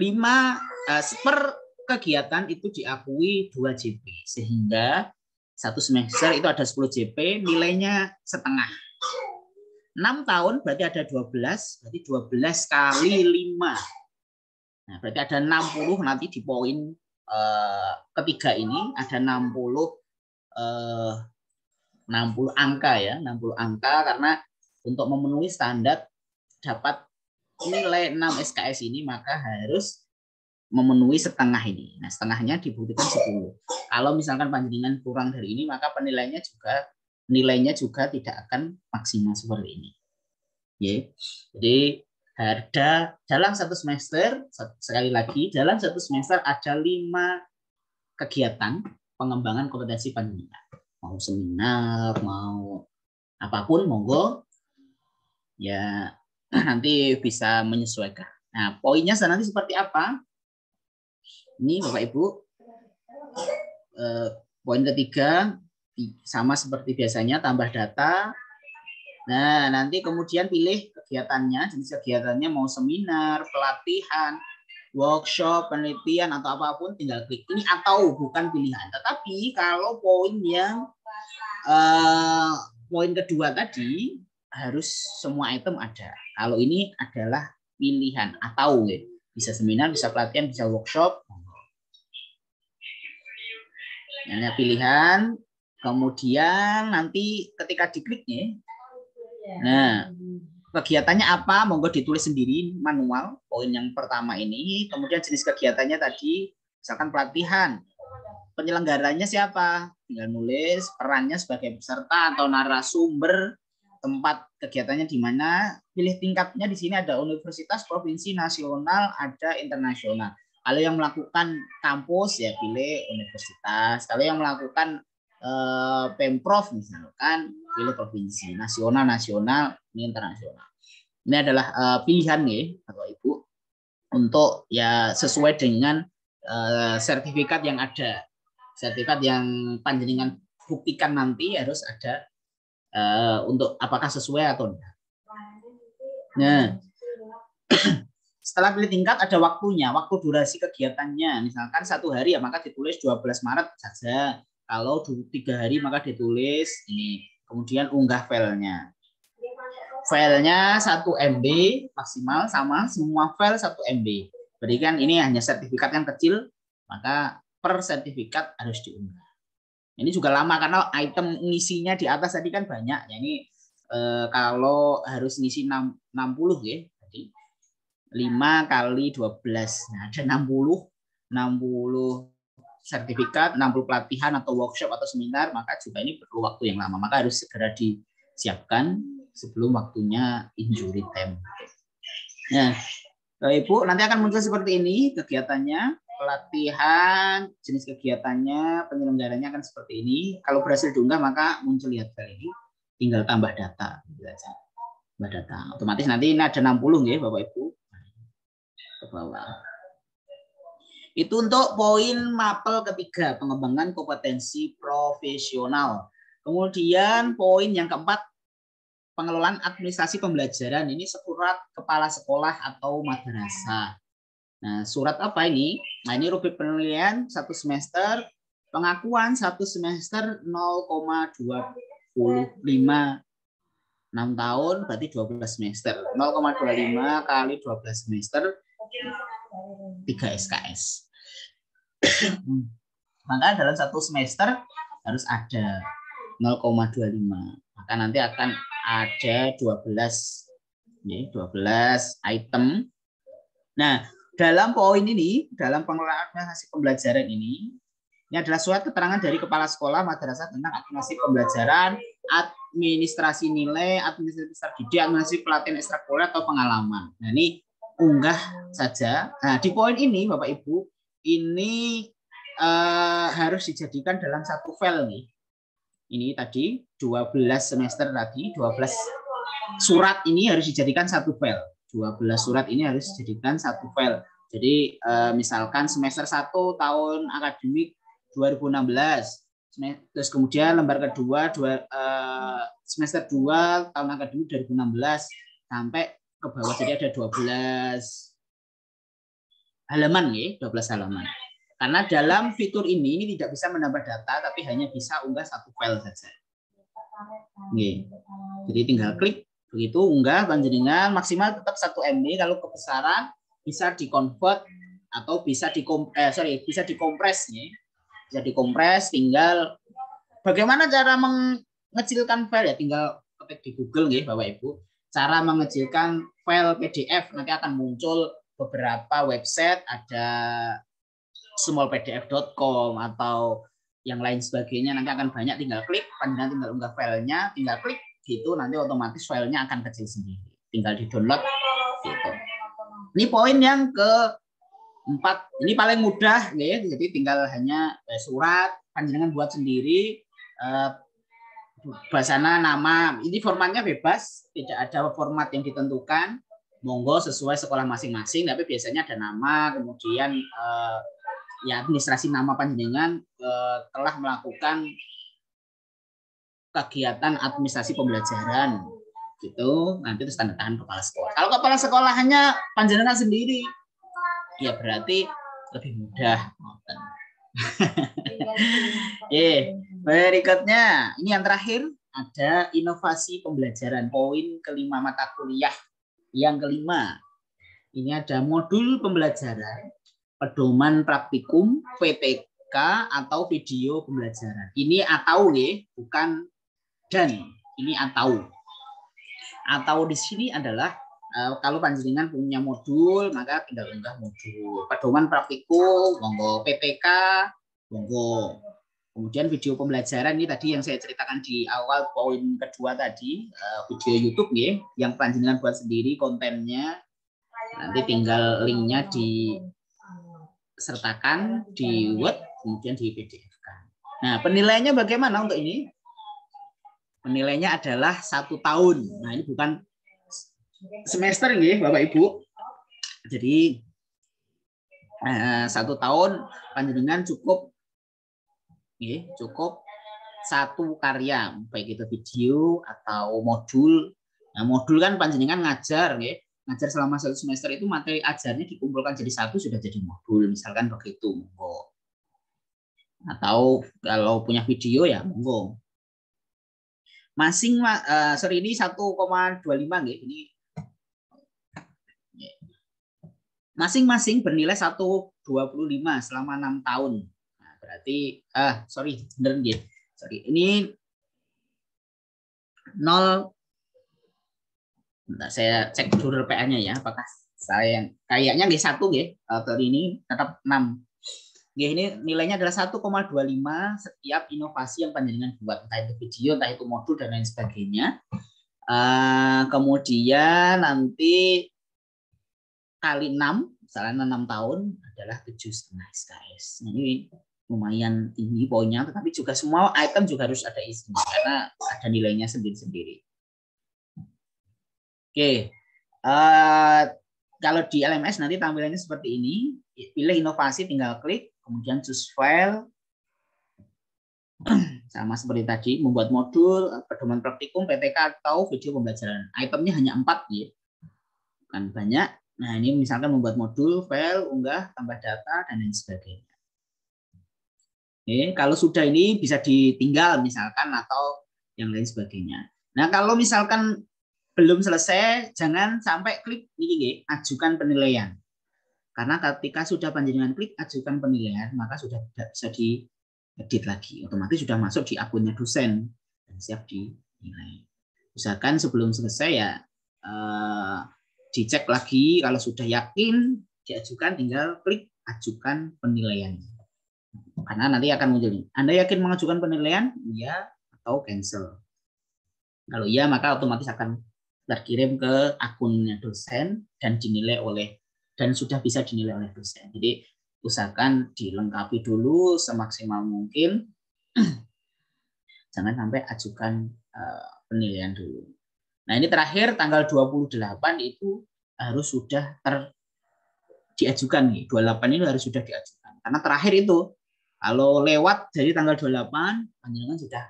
5 per kegiatan itu diakui 2 JP, sehingga 1 semester itu ada 10 JP, nilainya setengah. 6 tahun berarti ada 12, berarti 12 kali 5. Nah, berarti ada 60 nanti di poin ketiga ini ada 60 angka ya, 60 angka, karena untuk memenuhi standar dapat nilai 6 SKS ini maka harus memenuhi setengah ini. Nah, setengahnya dibuktikan 10. Kalau misalkan panjenengan kurang dari ini, maka nilainya juga tidak akan maksimal seperti ini. Ya. Jadi ada dalam 1 semester, sekali lagi, dalam 1 semester ada 5 kegiatan pengembangan kompetensi panjenengan. Mau seminar, mau apapun, monggo. Ya, nanti bisa menyesuaikan. Nah, poinnya nanti seperti apa? Ini Bapak Ibu, poin ketiga sama seperti biasanya, tambah data. Nah, nanti kemudian pilih kegiatannya, jenis kegiatannya mau seminar, pelatihan, workshop, penelitian, atau apapun, tinggal klik ini atau bukan pilihan. Tetapi kalau poin yang poin kedua tadi harus semua item ada. Kalau ini adalah pilihan atau bisa seminar, bisa pelatihan, bisa workshop. Ini pilihan, kemudian nanti ketika dikliknya, nah kegiatannya apa, monggo ditulis sendiri manual, poin yang pertama ini. Kemudian jenis kegiatannya tadi, misalkan pelatihan, penyelenggaranya siapa, tinggal nulis, perannya sebagai peserta atau narasumber, tempat kegiatannya di mana, pilih tingkatnya. Di sini ada universitas, provinsi, nasional, ada internasional. Kalau yang melakukan kampus ya pilih universitas. Kalau yang melakukan Pemprov misalkan pilih provinsi, nasional, ini internasional. Ini adalah pilihan nih Bapak Ibu untuk ya sesuai dengan sertifikat yang ada. Sertifikat yang panjenengan buktikan nanti harus ada untuk apakah sesuai atau tidak. Nah, setelah pilih tingkat ada waktunya, waktu durasi kegiatannya. Misalkan 1 hari ya maka ditulis 12 Maret saja. Kalau 3 hari maka ditulis ini. Kemudian unggah filenya. Filenya 1 MB maksimal, sama semua file 1 MB. Berarti kan ini hanya sertifikat yang kecil, maka per sertifikat harus diunggah. Ini juga lama karena item ngisinya di atas tadi kan banyak. Ya, ini kalau harus ngisi 60 ya. 5 kali 12. Nah, ada 60 sertifikat, 60 pelatihan atau workshop atau seminar, maka juga ini perlu waktu yang lama. Maka harus segera disiapkan sebelum waktunya injury time. Nah, Ibu, nanti akan muncul seperti ini kegiatannya, pelatihan, jenis kegiatannya, penyelenggaranya akan seperti ini. Kalau berhasil diunggah maka muncul lihat kali ini, tinggal tambah data. Tambah data. Otomatis nanti ini ada 60 ya Bapak Ibu. Ke bawah. Itu untuk poin mapel ketiga, pengembangan kompetensi profesional. Kemudian poin yang keempat, pengelolaan administrasi pembelajaran. Ini surat kepala sekolah atau madrasah. Nah, surat apa ini? Nah, ini rubrik penilaian 1 semester, pengakuan 1 semester 0,25 6 tahun berarti 12 semester. 0,25 kali 12 semester 3 SKS. Maka dalam 1 semester harus ada 0,25. Maka nanti akan ada 12 item. Nah, dalam poin ini, dalam pengelolaan administrasi pembelajaran ini adalah surat keterangan dari kepala sekolah madrasah tentang administrasi pembelajaran, administrasi nilai, administrasi peserta didik, administrasi pelatihan ekstrakurikuler atau pengalaman. Nah, ini unggah saja. Nah, di poin ini Bapak Ibu, ini harus dijadikan dalam satu file nih. Ini tadi 12 semester tadi, 12 surat ini harus dijadikan satu file. 12 surat ini harus dijadikan satu file. Jadi misalkan semester 1 tahun akademik 2016. Terus kemudian lembar kedua semester 2 tahun akademik 2016 sampai ke bawah, jadi ada 12 halaman ya, 12 halaman. Karena dalam fitur ini tidak bisa menambah data, tapi hanya bisa unggah satu file saja. Oke. Jadi tinggal klik, begitu unggah panjenengan maksimal tetap 1 MB. Kalau kebesaran bisa dikonvert atau bisa bisa dikompres ya. Bisa dikompres, tinggal bagaimana cara mengecilkan file ya, tinggal ketik di Google ya Bapak Ibu. Cara mengecilkan file PDF, nanti akan muncul beberapa website, ada smallpdf.com atau yang lain sebagainya, nanti akan banyak, tinggal klik, panjenengan tinggal unggah filenya, tinggal klik gitu, nanti otomatis filenya akan kecil sendiri, tinggal di download gitu. Ini poin yang ke-4, ini paling mudah ya, jadi tinggal hanya surat panjenengan buat sendiri, bahasana nama, ini formatnya bebas, tidak ada format yang ditentukan, monggo sesuai sekolah masing-masing, tapi biasanya ada nama, kemudian ya administrasi nama panjenengan telah melakukan kegiatan administrasi pembelajaran gitu, nanti terus tanda tangan kepala sekolah. Kalau kepala sekolahnya panjenengan sendiri ya berarti lebih mudah. Berikutnya ini yang terakhir, ada inovasi pembelajaran, poin ke-5 mata kuliah yang ke-5. Ini ada modul pembelajaran, pedoman praktikum, PPK atau video pembelajaran. Ini atau ya, bukan dan. Ini atau. Atau di sini adalah kalau panjenengan punya modul, maka tinggal unggah modul. Pedoman praktikum, monggo, PPK, monggo. Kemudian video pembelajaran ini tadi yang saya ceritakan di awal poin kedua tadi, video YouTube ya, yang panjenengan buat sendiri kontennya. Nanti tinggal linknya disertakan di Word, kemudian di PDF-kan. Nah, penilaiannya bagaimana untuk ini? Penilaiannya adalah 1 tahun. Nah, ini bukan semester nih, Bapak Ibu. Jadi 1 tahun panjenengan cukup 1 karya, baik itu video atau modul. Nah, modul kan panjenengan ngajar ya. Ngajar selama 1 semester itu materi ajarnya dikumpulkan jadi 1, sudah jadi modul, misalkan begitu, monggo. Atau kalau punya video ya monggo. Ini 1,25 nggih. Ini masing-masing bernilai 1,25 selama 6 tahun. Nah, berarti bener nggih. Ini 0. Bentar, saya cek dulu PA-nya ya, apakah saya kayaknya nggih 1 nggih, atau ini tetap 6. Nggih, ini nilainya adalah 1,25 setiap inovasi yang panjenengan buat, entah itu video, entah itu modul dan lain sebagainya. Kemudian nanti kali 6, misalnya 6 tahun adalah 7,5 SKS. Nah, ini lumayan tinggi poinnya, tetapi juga semua item juga harus ada isinya karena ada nilainya sendiri-sendiri. Oke, kalau di LMS nanti tampilannya seperti ini. Pilih inovasi, tinggal klik, kemudian choose file. Sama seperti tadi, membuat modul, pedoman praktikum, PPK atau video pembelajaran. Itemnya hanya 4 ya, kan banyak. Nah, ini misalkan membuat modul, file, unggah, tambah data dan lain sebagainya. Oke, kalau sudah ini bisa ditinggal misalkan atau yang lain sebagainya. Nah, kalau misalkan belum selesai, jangan sampai klik ini, ajukan penilaian. Karena ketika sudah panjenengan klik ajukan penilaian, maka sudah tidak bisa diedit lagi. Otomatis sudah masuk di akunnya dosen dan siap dinilai. Usahakan sebelum selesai ya dicek lagi, kalau sudah yakin diajukan, tinggal klik ajukan penilaian. Karena nanti akan muncul ini. Anda yakin mengajukan penilaian? Ya atau cancel. Kalau iya, maka otomatis akan terkirim ke akunnya dosen dan sudah bisa dinilai oleh dosen. Jadi usahakan dilengkapi dulu semaksimal mungkin. Jangan sampai ajukan penilaian dulu. Nah, ini terakhir tanggal 28 itu harus sudah diajukan nih. 28 ini harus sudah diajukan. Karena terakhir itu kalau lewat dari tanggal 28 panjenengan sudah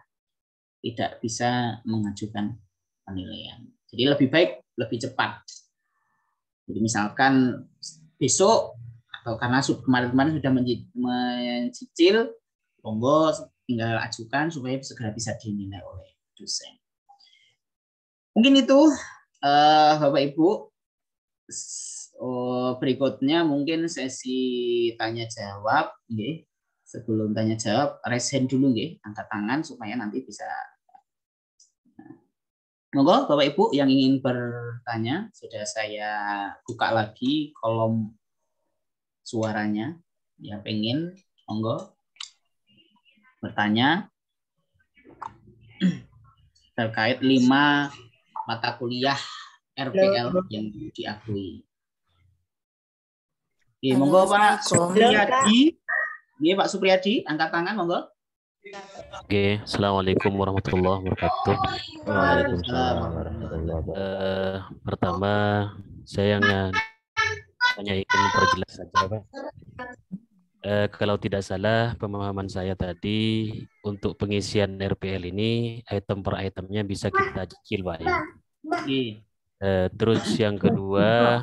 tidak bisa mengajukan penilaian. Jadi lebih baik lebih cepat. Jadi misalkan besok atau karena kemarin-kemarin sudah mencicil, monggo tinggal ajukan supaya segera bisa dinilai oleh dosen. Mungkin itu Bapak Ibu. Berikutnya mungkin sesi tanya jawab. Sebelum tanya jawab, raise hand dulu, angkat tangan supaya nanti bisa. Monggo Bapak Ibu yang ingin bertanya, sudah saya buka lagi kolom suaranya. Ya pengen, monggo bertanya terkait 5 mata kuliah RPL yang diakui. Oke, monggo Pak Supriyadi. Iya Pak Supriyadi, angkat tangan monggo. Oke, assalamualaikum warahmatullahi wabarakatuh. Waalaikumsalam. Pertama, saya hanya ingin memperjelas saja, Pak. Kalau tidak salah pemahaman saya tadi untuk pengisian RPL ini item per itemnya bisa kita cicil, Pak, ya. Terus yang kedua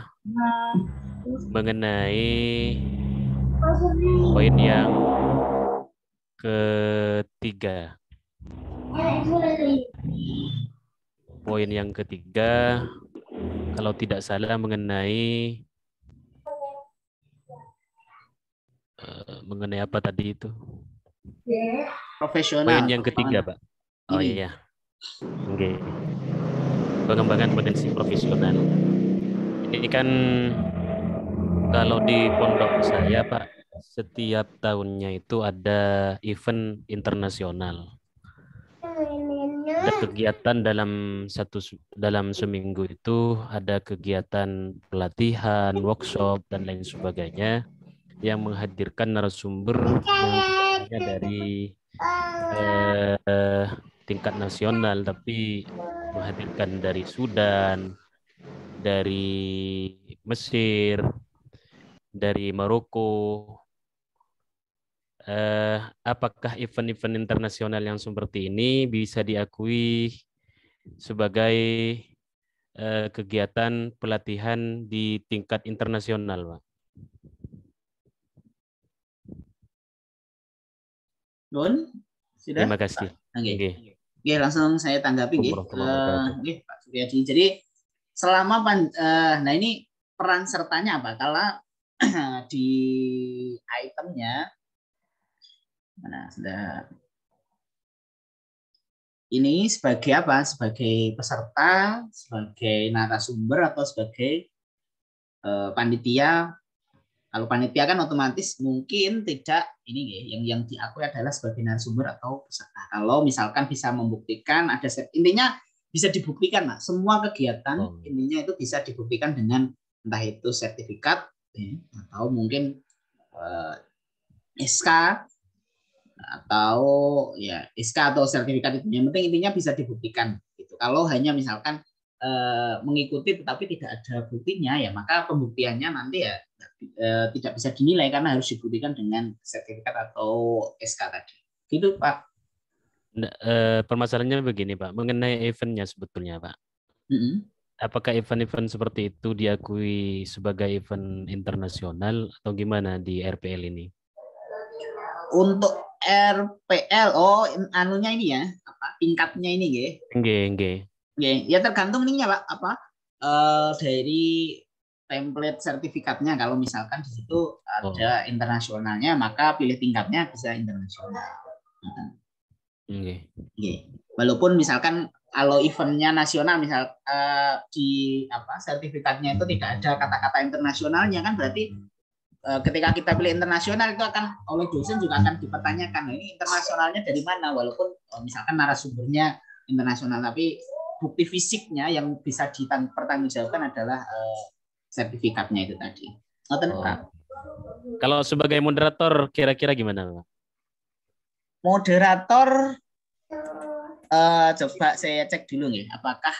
mengenai poin yang ketiga. Poin yang ketiga, kalau tidak salah mengenai apa tadi itu? Profesional. Poin yang ketiga, Pak. Oh iya. Oke. Pengembangan potensi profesional. Ini kan kalau di pondok saya, Pak, setiap tahunnya itu ada event internasional. Ada kegiatan dalam seminggu itu ada kegiatan pelatihan, workshop dan lain sebagainya yang menghadirkan narasumber yang dari tingkat nasional, tapi menghadirkan dari Sudan, dari Mesir, dari Maroko. Apakah event-event internasional yang seperti ini bisa diakui sebagai kegiatan pelatihan di tingkat internasional, Pak? Don, sudah? Terima kasih. Oke, langsung saya tanggapi, Pak Suryadi. Jadi selama nah ini peran sertanya apa? Kalau di itemnya mana sudah ini sebagai apa? Sebagai peserta, sebagai narasumber atau sebagai panitia? Kalau panitia kan otomatis mungkin tidak ini yang diakui adalah sebagai narasumber atau peserta. Kalau misalkan bisa membuktikan ada intinya bisa dibuktikan lah semua kegiatan intinya itu bisa dibuktikan dengan entah itu sertifikat atau mungkin SK atau ya SK atau sertifikat itu yang penting intinya bisa dibuktikan gitu. Kalau hanya misalkan mengikuti tetapi tidak ada buktinya ya maka pembuktiannya nanti ya tidak bisa dinilai karena harus dibuktikan dengan sertifikat atau SK tadi. Gitu Pak. Permasalahannya begini Pak, mengenai eventnya sebetulnya Pak. Apakah event-event seperti itu diakui sebagai event internasional atau gimana di RPL ini? Untuk RPL, anunya ini ya, tingkatnya ini ya tergantung ininya Pak, dari template sertifikatnya. Kalau misalkan di situ ada internasionalnya, maka pilih tingkatnya bisa internasional. Walaupun misalkan kalau eventnya nasional, misal di sertifikatnya itu tidak ada kata-kata internasionalnya, kan berarti ketika kita pilih internasional itu akan oleh dosen juga akan dipertanyakan ini internasionalnya dari mana, walaupun misalkan narasumbernya internasional, tapi bukti fisiknya yang bisa dipertanggungjawabkan adalah sertifikatnya itu tadi. Kalau sebagai moderator kira-kira gimana, Pak? Moderator, coba saya cek dulu nih, apakah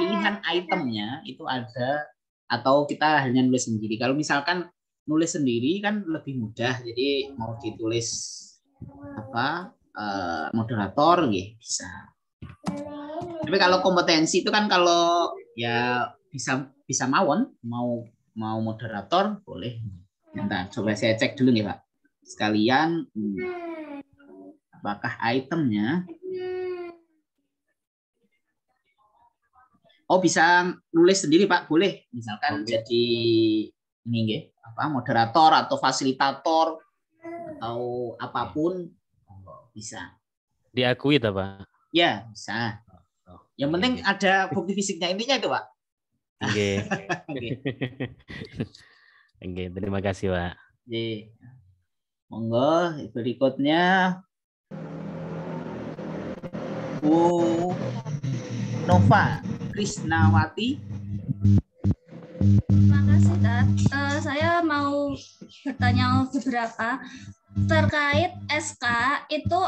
pilihan itemnya itu ada atau kita hanya nulis sendiri. Kalau misalkan nulis sendiri kan lebih mudah, jadi mau ditulis apa moderator gitu bisa. Tapi kalau kompetensi itu kan kalau ya bisa mau moderator boleh. Bentar, coba saya cek dulu nih Pak. Sekalian apakah itemnya bisa nulis sendiri Pak, boleh. Misalkan jadi ini nggih, moderator atau fasilitator atau apapun bisa. Diakui tak, Pak? Ya, bisa. Yang penting ada bukti fisiknya, intinya itu, Pak. Oke. Oke, terima kasih, Pak. Oke. Monggo berikutnya Bu Nova Krisnawati. Terima kasih, Tat. Saya mau bertanya beberapa terkait SK itu,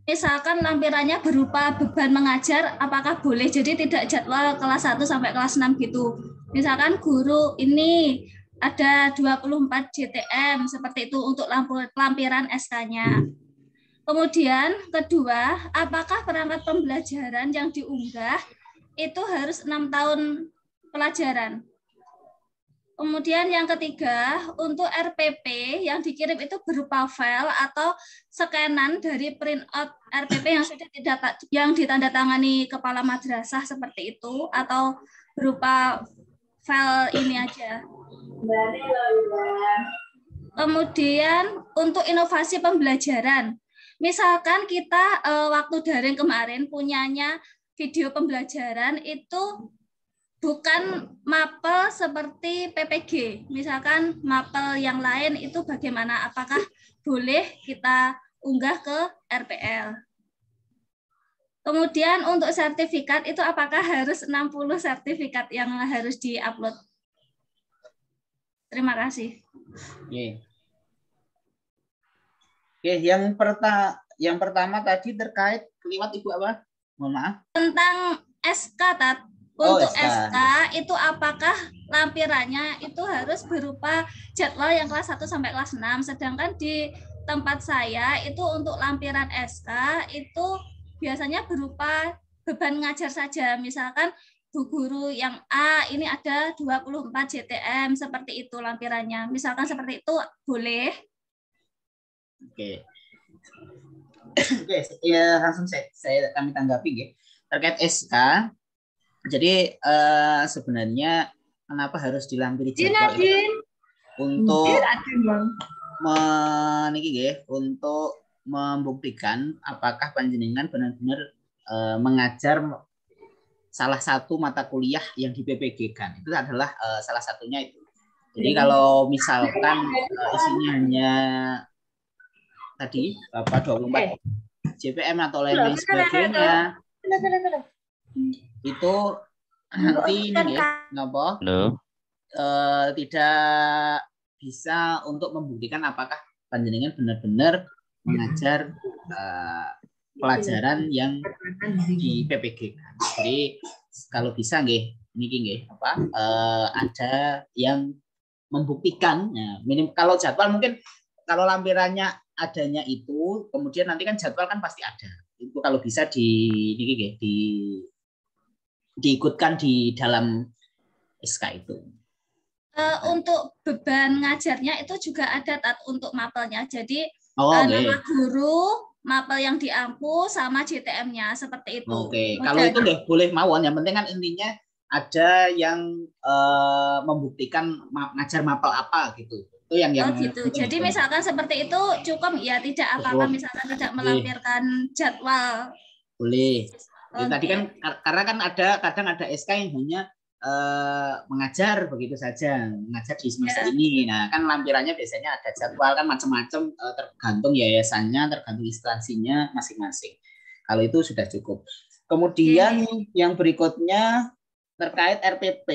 misalkan lampirannya berupa beban mengajar, apakah boleh? Jadi tidak jadwal kelas 1 sampai kelas 6 gitu. Misalkan guru ini ada 24 JTM seperti itu untuk lampiran SK-nya. Kemudian kedua, apakah perangkat pembelajaran yang diunggah itu harus 6 tahun pelajaran? Kemudian yang ketiga, untuk RPP yang dikirim itu berupa file atau scanan dari print out RPP yang sudah ditandatangani kepala madrasah seperti itu, atau berupa file ini aja. Kemudian untuk inovasi pembelajaran, misalkan kita waktu daring kemarin punyanya video pembelajaran itu bukan mapel seperti PPG, misalkan mapel yang lain itu bagaimana? Apakah boleh kita unggah ke RPL? Kemudian untuk sertifikat itu apakah harus 60 sertifikat yang harus diupload? Terima kasih. Oke, yang pertama tadi terkait keliwat Ibu apa? Mohon maaf. Tentang SK, Tat. Untuk SK itu apakah lampirannya itu harus berupa jadwal yang kelas 1 sampai kelas 6, sedangkan di tempat saya itu untuk lampiran SK itu biasanya berupa beban ngajar saja. Misalkan Bu guru yang A ini ada 24 JTM seperti itu lampirannya. Misalkan seperti itu boleh? Oke, ya langsung kami tanggapi ya. Terkait SK, jadi sebenarnya kenapa harus dilampiri jadwal untuk untuk membuktikan apakah panjenengan benar-benar mengajar salah satu mata kuliah yang di PPG-kan. Itu adalah salah satunya itu. Jadi kalau misalkan isinya hanya tadi 24 JPM atau lain-lain sebagainya, itu nanti ini ya, tidak bisa untuk membuktikan apakah panjenengan benar-benar mengajar pelajaran yang di PPG. Jadi kalau bisa ada yang membuktikan, ya, minim kalau jadwal mungkin kalau lampirannya adanya itu, kemudian nanti kan jadwal kan pasti ada. Itu kalau bisa diikutkan di dalam SK itu. Untuk beban ngajarnya itu juga ada untuk mapelnya. Jadi nama guru, mapel yang diampu, sama JTM-nya seperti itu. Oke, kalau itu boleh mawon. Yang penting kan intinya ada yang membuktikan ngajar mapel apa gitu. Itu yang gitu. Jadi misalkan seperti itu cukup ya, tidak apa-apa misalkan tidak melampirkan jadwal. Boleh. Jadi tadi kan karena kan kadang ada SK yang hanya mengajar begitu saja, mengajar di semester ini. Nah, kan lampirannya biasanya ada jadwal kan macam-macam, tergantung yayasannya, tergantung instansinya masing-masing. Kalau itu sudah cukup. Kemudian yang berikutnya terkait RPP,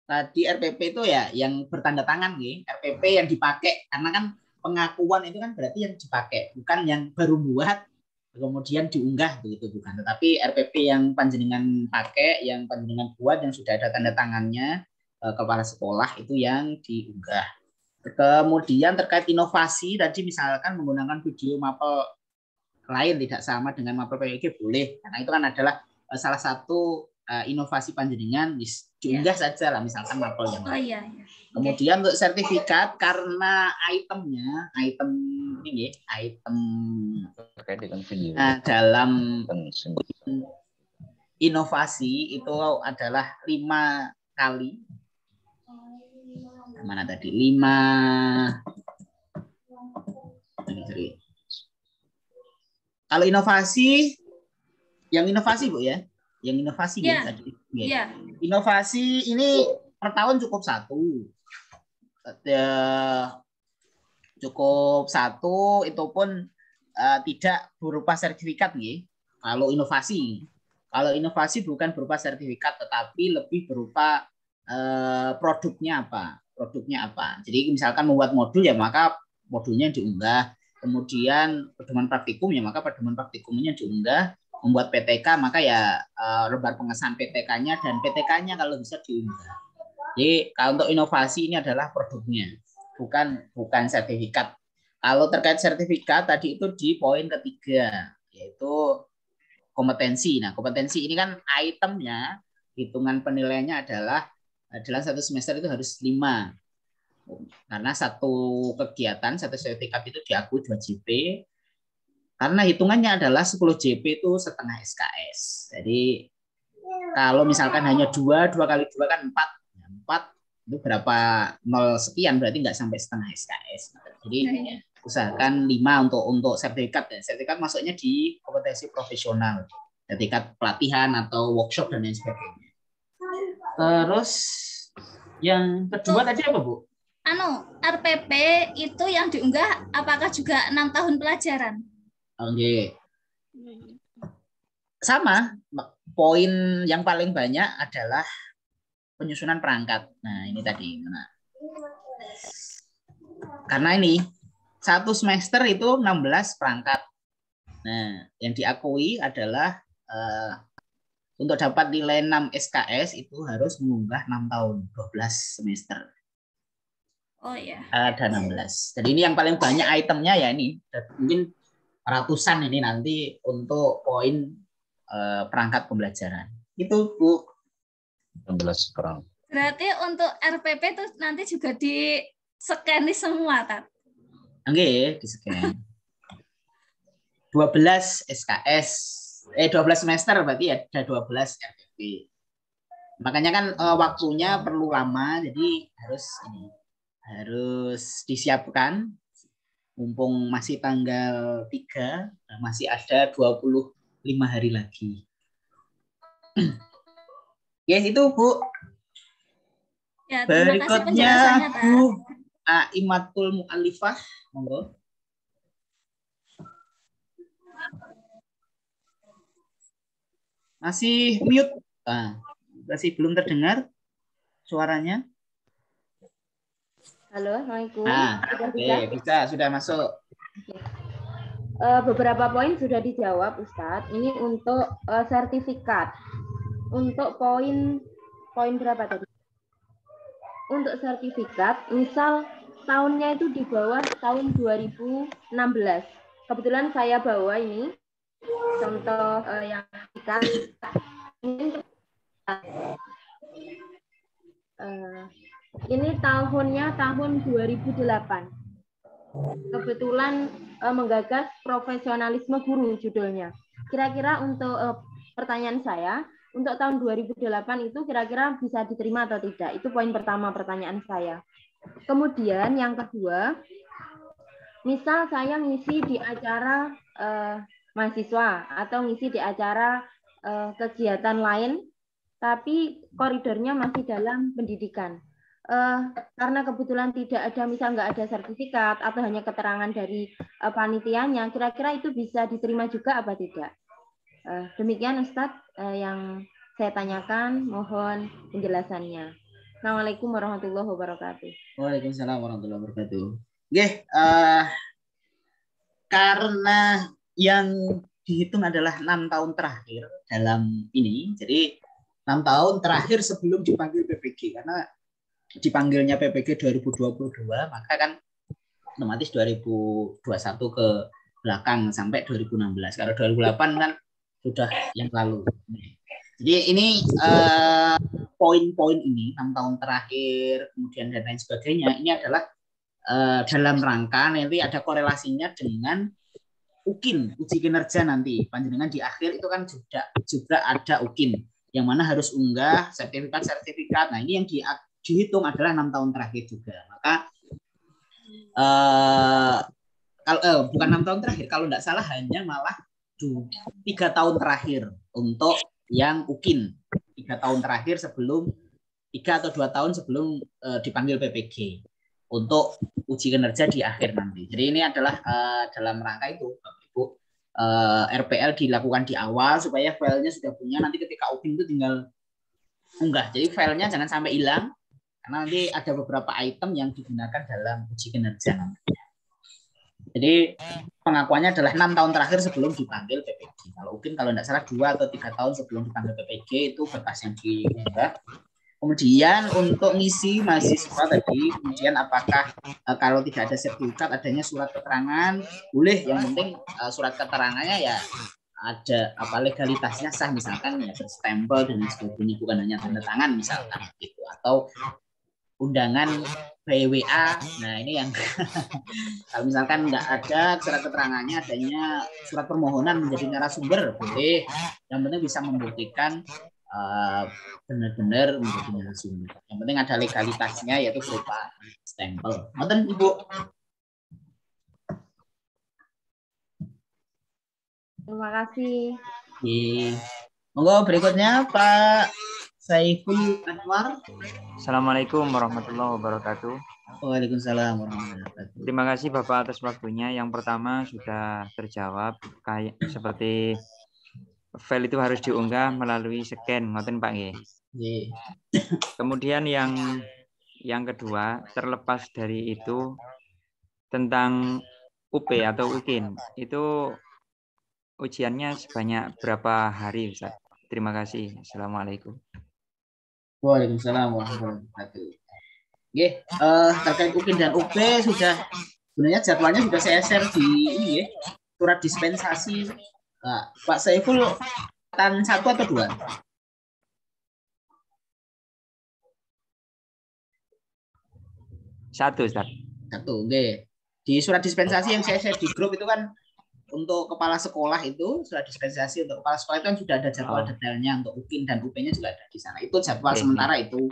tadi RPP itu ya yang bertanda tangan nih, RPP yang dipakai, karena kan pengakuan itu kan berarti yang dipakai, bukan yang baru buat kemudian diunggah begitu, bukan. Tetapi RPP yang panjenengan pakai, yang panjenengan buat, yang sudah ada tanda tangannya kepala sekolah itu yang diunggah. Kemudian terkait inovasi tadi misalkan menggunakan video mapel lain tidak sama dengan mapel PWG boleh, karena itu kan adalah salah satu inovasi panjenengan, diunggah saja lah misalkan mapel yang lain. Iya. Kemudian untuk sertifikat, karena item ini item terkait dengan video dalam inovasi itu adalah 5 kali. Mana tadi? 5. Kalau inovasi, yang inovasi Bu ya, yang inovasi ya tadi. Ya. Inovasi ini per tahun cukup 1. Cukup 1, itu pun tidak berupa sertifikat nih. Kalau inovasi bukan berupa sertifikat, tetapi lebih berupa produknya apa. Jadi misalkan membuat modul ya maka modulnya diunggah. Kemudian pedoman praktikum ya maka pedoman praktikumnya diunggah. Membuat PTK maka ya lembar pengesahan PTK-nya dan PTK-nya kalau bisa diunggah. Jadi kalau untuk inovasi ini adalah produknya, bukan sertifikat. Kalau terkait sertifikat tadi itu di poin ketiga, yaitu kompetensi. Nah, kompetensi ini kan itemnya, hitungan penilaiannya adalah dalam 1 semester itu harus 5. Karena satu kegiatan, satu sertifikat itu diakui 2 JP. Karena hitungannya adalah 10 JP itu setengah SKS. Jadi kalau misalkan hanya 2 kali 2 kan 4 itu berapa 0 sekian, berarti nggak sampai setengah SKS. Jadi usahakan 5 untuk sertifikat. Sertifikat masuknya di kompetensi profesional, sertifikat pelatihan atau workshop dan lain sebagainya. Terus yang kedua tadi apa Bu? RPP itu yang diunggah apakah juga 6 tahun pelajaran? Oke. Sama, poin yang paling banyak adalah penyusunan perangkat. Nah, ini tadi. Karena ini 1 semester itu 16 perangkat. Nah, yang diakui adalah untuk dapat nilai 6 SKS itu harus mengunggah 6 tahun, 12 semester. Oh ya. Ada 16. Jadi ini yang paling banyak itemnya ya ini. Mungkin ratusan ini nanti untuk poin perangkat pembelajaran. Itu Bu. 16 perang. Berarti untuk RPP itu nanti juga di-scan semua, Tat? Oke, di-scan. 12 SKS. 12 semester berarti ada 12 RPP. Makanya kan waktunya perlu lama, jadi harus disiapkan. Mumpung masih tanggal 3, masih ada 25 hari lagi. Ya itu Bu. Ya, berikutnya Bu Aimatul Mu'alifah, monggo. Masih mute. Masih belum terdengar suaranya. Halo, Assalamualaikum. Bisa, sudah masuk. Beberapa poin sudah dijawab, Ustadz. Ini untuk sertifikat. Untuk poin berapa tadi? Untuk sertifikat, misal tahunnya itu di bawah tahun 2016. Kebetulan saya bawa ini contoh yang ini tahunnya tahun 2008. Kebetulan menggagas profesionalisme guru judulnya. Kira-kira untuk pertanyaan saya, untuk tahun 2008 itu kira-kira bisa diterima atau tidak? Itu poin pertama pertanyaan saya. Kemudian yang kedua, misal saya ngisi di acara mahasiswa atau ngisi di acara kegiatan lain, tapi koridornya masih dalam pendidikan. Karena kebetulan tidak ada, misal nggak ada sertifikat atau hanya keterangan dari panitianya, kira-kira itu bisa diterima juga apa tidak? Demikian Ustadz yang saya tanyakan, mohon penjelasannya. Assalamualaikum warahmatullahi wabarakatuh. Waalaikumsalam warahmatullahi wabarakatuh. Oke, karena yang dihitung adalah 6 tahun terakhir dalam ini, jadi 6 tahun terakhir sebelum dipanggil PPG, karena dipanggilnya PPG 2022, maka kan otomatis 2021 ke belakang sampai 2016. Kalau 2008 kan sudah yang lalu. Jadi ini poin-poin ini 6 tahun terakhir, kemudian dan lain sebagainya, ini adalah dalam rangka nanti ada korelasinya dengan UKIN, uji kinerja nanti. Panjenengan di akhir itu kan juga ada UKIN, yang mana harus unggah sertifikat. Nah ini yang dihitung adalah 6 tahun terakhir juga. Maka bukan 6 tahun terakhir, kalau tidak salah hanya malah 3 tahun terakhir untuk yang UKIN. 3 tahun terakhir sebelum 3 atau 2 tahun sebelum dipanggil PPG untuk uji kinerja di akhir nanti. Jadi ini adalah dalam rangka itu, Bapak Ibu, RPL dilakukan di awal supaya filenya sudah punya, nanti ketika UKIN itu tinggal unggah. Jadi filenya jangan sampai hilang, karena nanti ada beberapa item yang digunakan dalam uji kinerja. Jadi pengakuannya adalah 6 tahun terakhir sebelum dipanggil PPG. Kalau UKIN kalau tidak salah 2 atau 3 tahun sebelum dipanggil PPG itu berkas yang diunggah. Kemudian untuk ngisi mahasiswa tadi, kemudian apakah kalau tidak ada sertifikat adanya surat keterangan, boleh, yang penting surat keterangannya ya ada legalitasnya sah, misalkan ya berstempel dan sebagainya, bukan hanya tanda tangan misalkan gitu, atau undangan BWA. Nah ini yang kalau misalkan nggak ada surat keterangannya, adanya surat permohonan menjadi narasumber, boleh, yang penting bisa membuktikan benar-benar menjadi narasumber. Yang penting ada legalitasnya, yaitu berupa stempel. Ngoten Ibu. Terima kasih. Monggo berikutnya Pak Saiful Anwar. Assalamualaikum warahmatullahi wabarakatuh. Waalaikumsalam warahmatullahi wabarakatuh. Terima kasih Bapak atas waktunya. Yang pertama sudah terjawab, kayak seperti file itu harus diunggah melalui scan, ngoten Pak nggih. Kemudian yang kedua, terlepas dari itu tentang UP atau UKIN, itu ujiannya sebanyak berapa hari Ustaz? Terima kasih. Assalamualaikum. Waalaikumsalam warahmatullahi wabarakatuh. Terkait UKIN dan UP sudah, sebenarnya jadwalnya sudah saya share di ini ya, surat dispensasi. Pak Saiful tan 1 atau 2? 1 Ustaz. 1, oke. Di surat dispensasi yang saya share di grup itu kan untuk kepala sekolah, itu surat dispensasi untuk kepala sekolah itu kan sudah ada jadwal detailnya, untuk UKIN dan UP-nya juga ada di sana. Itu jadwal sementara itu.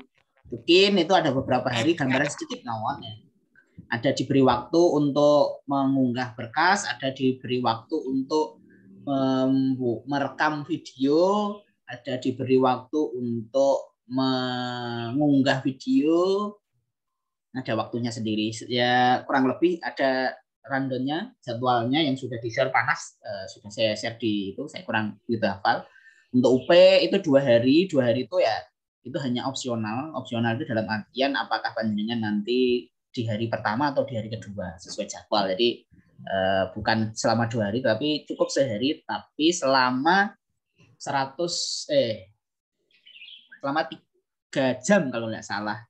UKIN itu ada beberapa hari, gambaran sedikit nawanya. Ada diberi waktu untuk mengunggah berkas, ada diberi waktu untuk merekam video, ada diberi waktu untuk mengunggah video, ada waktunya sendiri. Ya kurang lebih ada rundown-nya, jadwalnya yang sudah di-share panas, sudah saya share di itu, saya kurang gitu hafal. Untuk UP itu 2 hari, 2 hari itu ya itu hanya opsional. Opsional itu dalam artian apakah panjenengan nanti di hari pertama atau di hari kedua sesuai jadwal. Jadi bukan selama 2 hari, tapi cukup sehari, tapi selama 3 jam kalau nggak salah,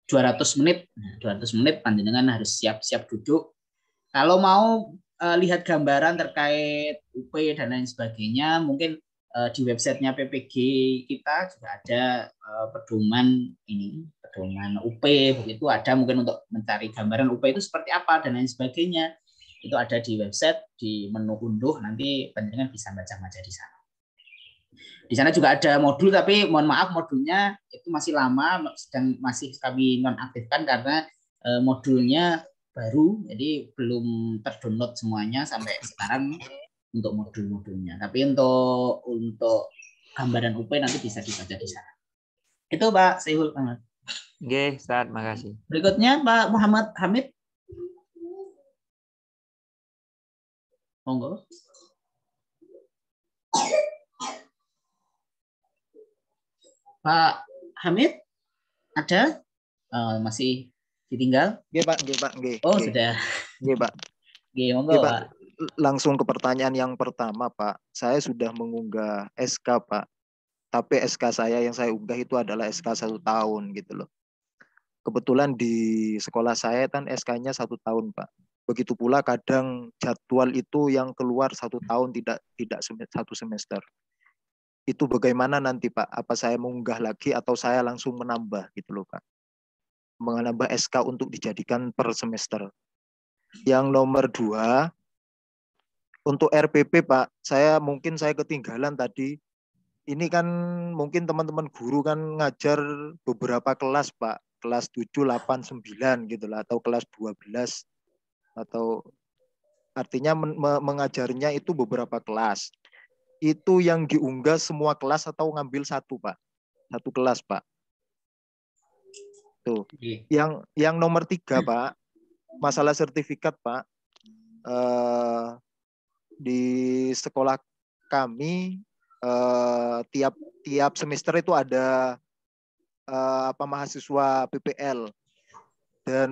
200 menit. 200 menit panjenengan harus siap-siap duduk. Kalau mau lihat gambaran terkait UP dan lain sebagainya, mungkin di websitenya PPG kita juga ada pedoman UP, begitu ada, mungkin untuk mencari gambaran UP itu seperti apa dan lain sebagainya, itu ada di website, di menu unduh, nanti panjenengan bisa baca-baca di sana. Di sana juga ada modul, tapi mohon maaf modulnya itu masih lama, sedang masih kami nonaktifkan karena modulnya baru, jadi belum terdownload semuanya sampai sekarang untuk modul-modulnya. Tapi untuk gambaran UP nanti bisa dibaca di sana. Itu Pak Saiful Ahmad. Oke, Ustaz, makasih. Berikutnya Pak Muhammad Hamid. Monggo. Pak Hamid. Ada? Masih ditinggal? Nggih, Pak, nggih, Pak, nggih. Oh, nggih. sudah. Nggih, Pak. Nggih, monggo, Nggih, Pak. Pak. Langsung ke pertanyaan yang pertama, Pak. Saya sudah mengunggah SK, Pak. Tapi SK saya yang saya unggah itu adalah SK 1 tahun gitu loh. Kebetulan di sekolah saya kan SK-nya 1 tahun, Pak. Begitu pula kadang jadwal itu yang keluar 1 tahun tidak 1 semester. Itu bagaimana nanti, Pak? Apa saya mengunggah lagi atau saya langsung menambah gitu loh, Pak? Menambah SK untuk dijadikan per semester. Yang nomor 2, untuk RPP, Pak, saya ketinggalan tadi. Ini kan mungkin teman-teman guru kan ngajar beberapa kelas, Pak. Kelas 7, 8, 9 gitu lah, atau kelas 12. Atau artinya mengajarnya itu beberapa kelas. Itu yang diunggah semua kelas atau ngambil satu, Pak? Satu kelas, Pak. Tuh. Yang nomor 3, Pak, masalah sertifikat, Pak. Di sekolah kami tiap semester itu ada mahasiswa PPL dan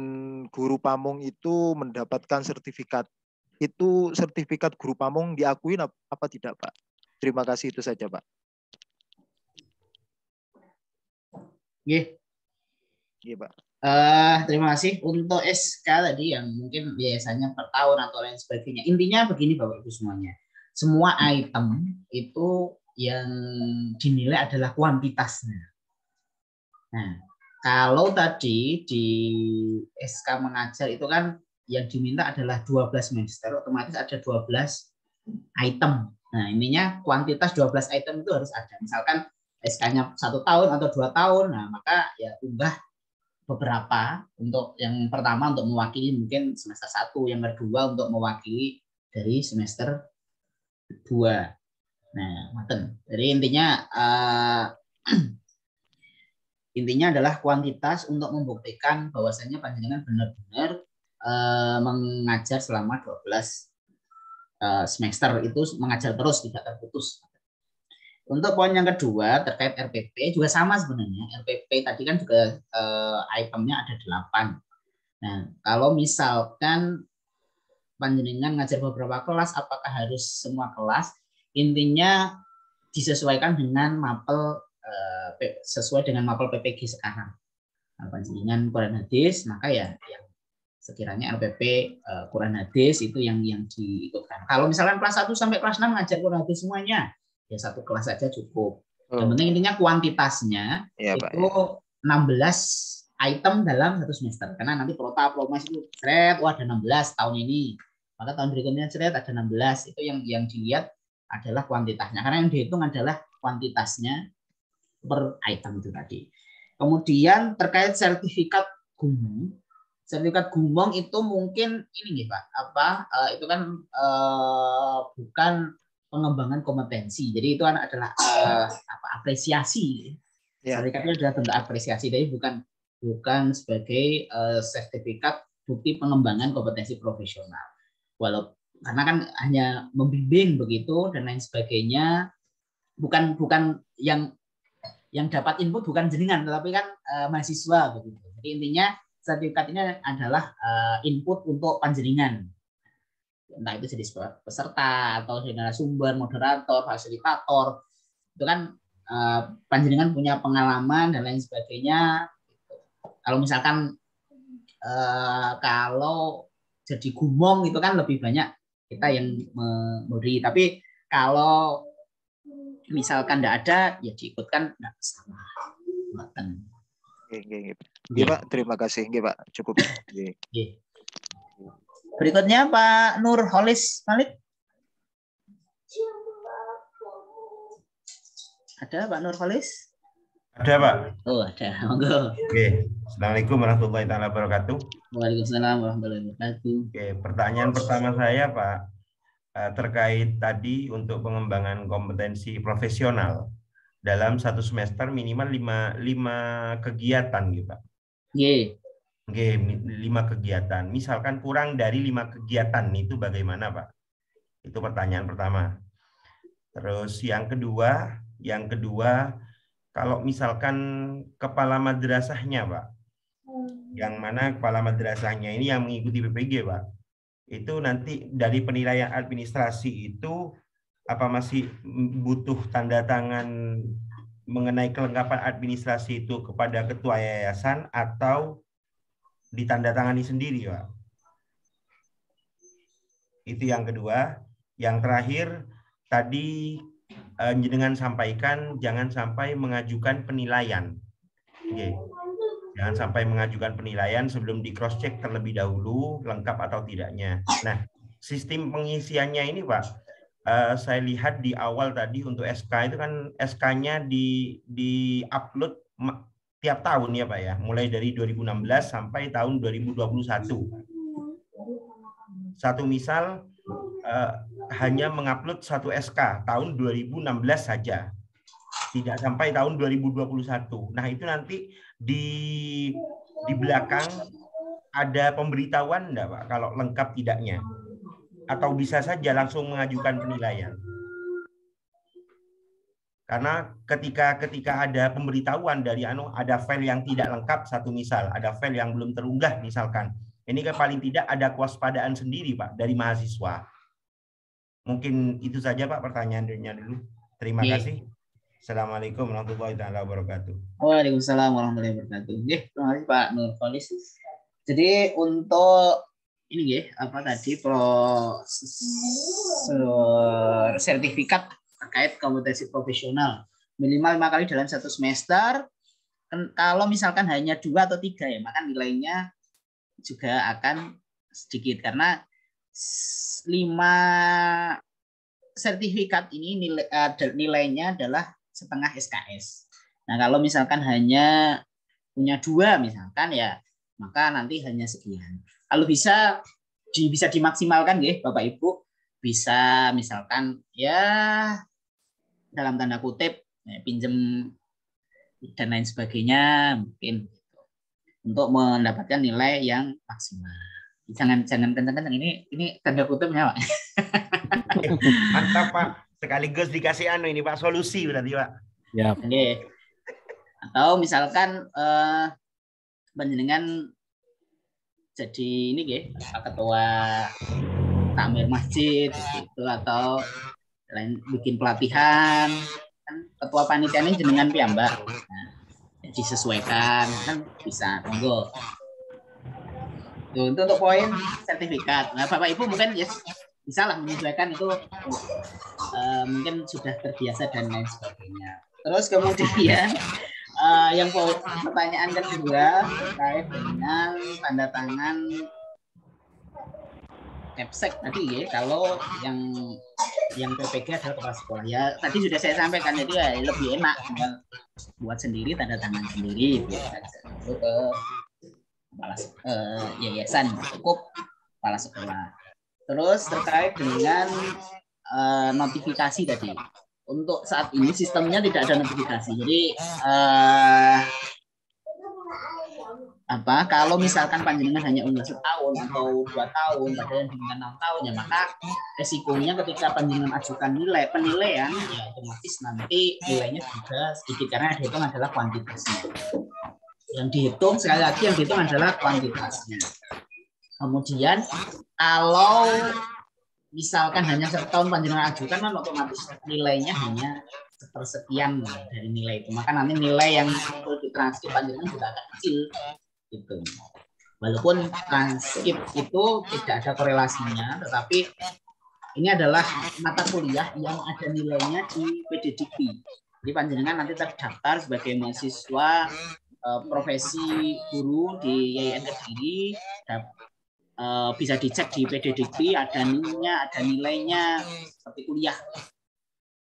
guru pamong itu mendapatkan sertifikat. Itu sertifikat guru pamong diakui apa tidak, Pak? Terima kasih, itu saja, Pak. Nggih. Iya, Pak. Terima kasih untuk SK tadi yang mungkin biasanya per tahun atau lain sebagainya. Intinya begini Bapak Ibu semuanya. Semua item itu yang dinilai adalah kuantitasnya. Nah, kalau tadi di SK mengajar itu kan yang diminta adalah 12 semester, otomatis ada 12 item. Nah, intinya kuantitas 12 item itu harus ada. Misalkan SK-nya 1 tahun atau 2 tahun, nah maka ya unggah beberapa. Untuk yang pertama untuk mewakili mungkin semester 1, yang kedua untuk mewakili dari semester 2. Nah, maten. Jadi intinya adalah kuantitas untuk membuktikan bahwasannya panjenengan benar-benar mengajar selama 12 semester, itu mengajar terus tidak terputus. Untuk poin yang kedua terkait RPP juga sama sebenarnya. RPP tadi kan juga itemnya ada 8. Nah, kalau misalkan panjenengan ngajar beberapa kelas, apakah harus semua kelas? Intinya disesuaikan dengan mapel sesuai dengan mapel PPG sekarang. Nah, panjenengan Quran hadis, maka ya yang sekiranya RPP Quran hadis itu yang diikutkan. Kalau misalkan kelas 1 sampai kelas 6 ngajar Quran hadis semuanya, ya 1 kelas saja cukup. Yang penting intinya kuantitasnya ya, itu Pak, 16 item dalam 1 semester. Karena nanti promas itu ada 16 tahun ini. Maka tahun berikutnya ada 16. Itu yang dilihat adalah kuantitasnya. Karena yang dihitung adalah kuantitasnya per item itu tadi. Kemudian terkait sertifikat gumong. Sertifikat gumong itu mungkin ini nih Pak, itu kan bukan pengembangan kompetensi. Jadi itu adalah apresiasi. Ya. Sertifikatnya adalah bentuk apresiasi. Jadi bukan sebagai sertifikat bukti pengembangan kompetensi profesional. Karena kan hanya membimbing begitu dan lain sebagainya. Bukan yang dapat input bukan jenengan, tetapi kan mahasiswa begitu. Jadi intinya sertifikat ini adalah input untuk panjenengan. Entah itu jenis peserta atau narasumber, moderator, fasilitator, itu kan panjenengan punya pengalaman dan lain sebagainya. Kalau misalkan kalau jadi gumong itu kan lebih banyak kita yang memberi, tapi kalau misalkan tidak ada ya diikutkan tidak salah. Oke, Pak, terima kasih. Oke, Pak, cukup. Oke. Berikutnya Pak Nur Holis Malik. Ada Pak Nur Holis? Ada Pak. Oh ada, monggo. Oke, Assalamualaikum warahmatullahi wabarakatuh. Waalaikumsalam warahmatullahi wabarakatuh. Oke, pertanyaan pertama saya Pak terkait tadi untuk pengembangan kompetensi profesional dalam 1 semester minimal 5 kegiatan gitu Pak. Iya. Oke, 5 kegiatan. Misalkan kurang dari 5 kegiatan itu bagaimana, Pak? Itu pertanyaan pertama. Terus yang kedua kalau misalkan kepala madrasahnya, Pak, yang mana kepala madrasahnya ini yang mengikuti PPG, Pak, itu nanti dari penilaian administrasi itu apa masih butuh tanda tangan mengenai kelengkapan administrasi itu kepada ketua yayasan atau ditandatangani sendiri, Pak? Itu yang kedua. Yang terakhir, tadi dengan sampaikan jangan sampai mengajukan penilaian. Oke. Jangan sampai mengajukan penilaian sebelum di cross check terlebih dahulu lengkap atau tidaknya. Nah, sistem pengisiannya ini, Pak, saya lihat di awal tadi untuk SK itu kan SK-nya di upload tiap tahun ya, Pak ya, mulai dari 2016 sampai tahun 2021. Satu misal hanya mengupload satu SK tahun 2016 saja, tidak sampai tahun 2021. Nah, itu nanti di belakang ada pemberitahuan enggak, Pak, kalau lengkap tidaknya? Atau bisa saja langsung mengajukan penilaian? Karena ketika ada pemberitahuan dari ada file yang tidak lengkap, satu misal, ada file yang belum terunggah misalkan. Ini kan paling tidak ada kewaspadaan sendiri, Pak, dari mahasiswa. Mungkin itu saja, Pak, pertanyaannya dulu. Terima kasih. Assalamualaikum warahmatullahi wabarakatuh. Waalaikumsalam warahmatullahi wabarakatuh. Terima kasih Pak Nurholis. Jadi untuk ini apa tadi proses sertifikat terkait kompetensi profesional minimal 5 kali dalam 1 semester. Kalau misalkan hanya 2 atau 3 ya, maka nilainya juga akan sedikit karena 5 sertifikat ini nilainya adalah setengah SKS. Nah, kalau misalkan hanya punya 2 misalkan ya, maka nanti hanya sekian. Kalau bisa dimaksimalkan ya Bapak Ibu, bisa misalkan ya dalam tanda kutip pinjem dan lain sebagainya mungkin untuk mendapatkan nilai yang maksimal. Jangan kencang-kencang, ini tanda kutipnya, Pak. Mantap, Pak. Sekaligus dikasih ini, Pak, solusi berarti, Pak. Ya. Oke. Atau misalkan panjenengan jadi ini ketua takmir masjid gitu, atau lain bikin pelatihan, kan ketua panitia ini jenengan piyambak. Nah, disesuaikan kan bisa, monggo. Itu untuk poin sertifikat. Nah, Bapak Ibu mungkin bisa lah menyesuaikan itu, mungkin sudah terbiasa dan lain sebagainya. Terus kemudian yang pertanyaan kedua terkait dengan tanda tangan Kepsek tadi ya, kalau yang PPG adalah kepala sekolah ya, tadi sudah saya sampaikan, jadi ya lebih enak tinggal buat sendiri, tanda tangan sendiri gitu saja. Itu ke kepala yayasan, cukup kepala sekolah. Terus terkait dengan notifikasi tadi, untuk saat ini sistemnya tidak ada notifikasi. Jadi kalau misalkan panjenengan hanya unggah 1 tahun atau 2 tahun, padahal yang diinginkan 6 tahun ya, maka resikonya ketika panjenengan ajukan penilaian ya otomatis nanti nilainya juga sedikit, karena yang dihitung adalah kuantitasnya. Yang dihitung sekali lagi yang dihitung adalah kuantitasnya. Kemudian kalau misalkan hanya 1 tahun panjenengan ajukan, kan otomatis nilainya hanya sepersekian dari nilai itu. Maka nanti nilai yang perlu ditranskrip panjenengan juga agak kecil gitu. Walaupun transkrip itu tidak ada korelasinya, tetapi ini adalah mata kuliah yang ada nilainya di PDDikti. Jadi panjenengan nanti terdaftar sebagai mahasiswa profesi guru di YIN Kediri, bisa dicek di PDDikti, ada nilainya seperti kuliah.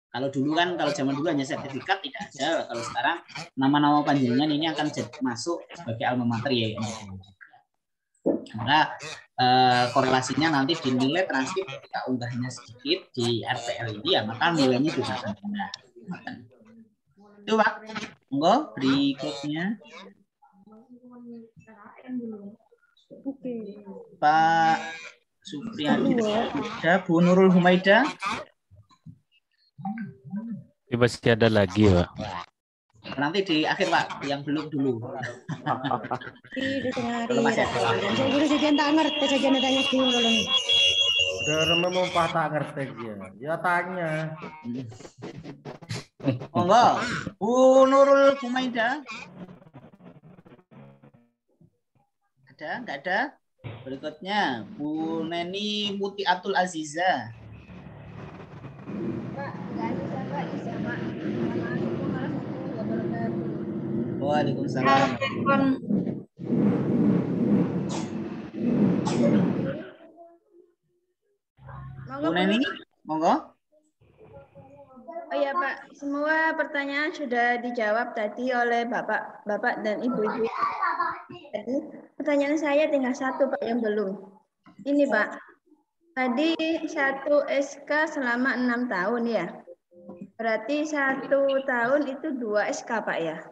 Kalau dulu kan, kalau zaman dulu hanya sertifikat, tidak ada. Kalau sekarang nama-nama panjenengan ini akan masuk sebagai alma mater ya. Maka korelasinya nanti dinilai transkrip ketika unggahnya sedikit di RPL ini ya, maka nilainya juga akan rendah. Itu Pak. Monggo berikutnya. Pak Supriyadi, Bu Nurul Humaida. Masih ada lagi, Pak. Nanti di akhir Pak, yang belum dulu. Di tengah hari. Saya guru sekian tak ngerti saja tanya dulu nih. Udah mau tak ngerti ya. Ya tanya. Monggo, Bu Nurul Humaida. Ada? Enggak ada? Berikutnya Bu Neni Mutiatul Aziza. Pak, enggak bisa Pak, bisa Pak. Assalamualaikum warahmatullahi wabarakatuh. Waalaikumsalam. Bu Neni, monggo. Oh iya Pak, semua pertanyaan sudah dijawab tadi oleh Bapak dan Ibu-ibu. Jadi pertanyaan saya tinggal satu Pak yang belum. Ini Pak, tadi 1 SK selama 6 tahun ya. Berarti 1 tahun itu 2 SK Pak ya.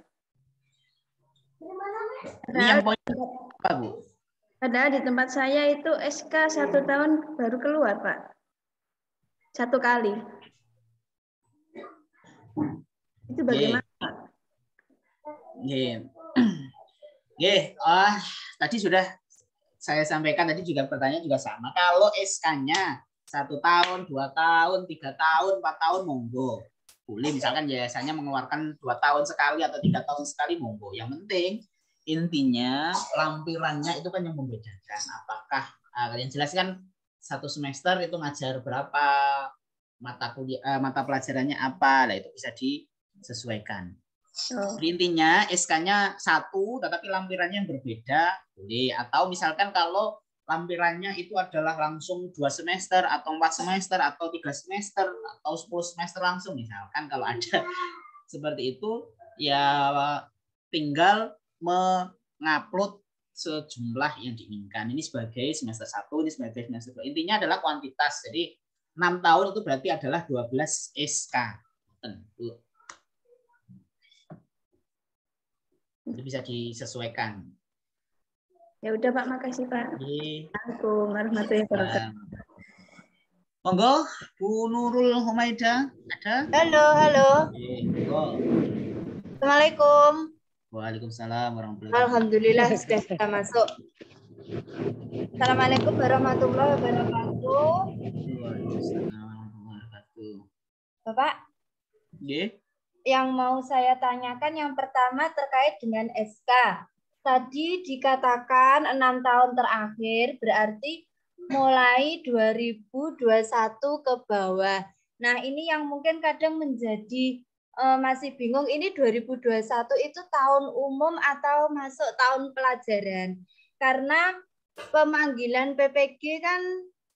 Ini yang poin apa Bu? Padahal di tempat saya itu SK 1 tahun baru keluar Pak. 1 kali. Itu bagaimana Pak? Tadi sudah saya sampaikan, tadi juga pertanyaan juga sama. Kalau SK-nya 1 tahun, 2 tahun, 3 tahun, 4 tahun, monggo. Boleh misalkan biasanya mengeluarkan 2 tahun sekali atau 3 tahun sekali, monggo. Yang penting intinya lampirannya itu kan yang membedakan. Apakah kalian jelaskan 1 semester itu ngajar berapa, mata pelajarannya apa, nah itu bisa disesuaikan. Intinya SK-nya 1 tetapi lampirannya yang berbeda boleh, atau misalkan kalau lampirannya itu adalah langsung 2 semester atau 4 semester atau 3 semester atau 10 semester langsung, misalkan kalau ada seperti itu ya tinggal mengupload sejumlah yang diinginkan. Ini sebagai semester 1, ini sebagai semester 2. Intinya adalah kuantitas. Jadi 6 tahun itu berarti adalah 12 SK. Tentu. Itu bisa disesuaikan. Ya udah Pak, makasih Pak. Assalamualaikum warahmatullahi wabarakatuh. Monggo, Bu Nurul Humaida, ada? Halo. Assalamualaikum. Waalaikumsalam warahmatullahi wabarakatuh. Alhamdulillah sudah bisa masuk. Assalamualaikum warahmatullahi wabarakatuh. Waalaikumsalam warahmatullahi wabarakatuh. Bapak? Yang mau saya tanyakan yang pertama terkait dengan SK. Tadi dikatakan 6 tahun terakhir berarti mulai 2021 ke bawah. Nah, ini yang mungkin kadang menjadi masih bingung, ini 2021 itu tahun umum atau masuk tahun pelajaran. Karena pemanggilan PPG kan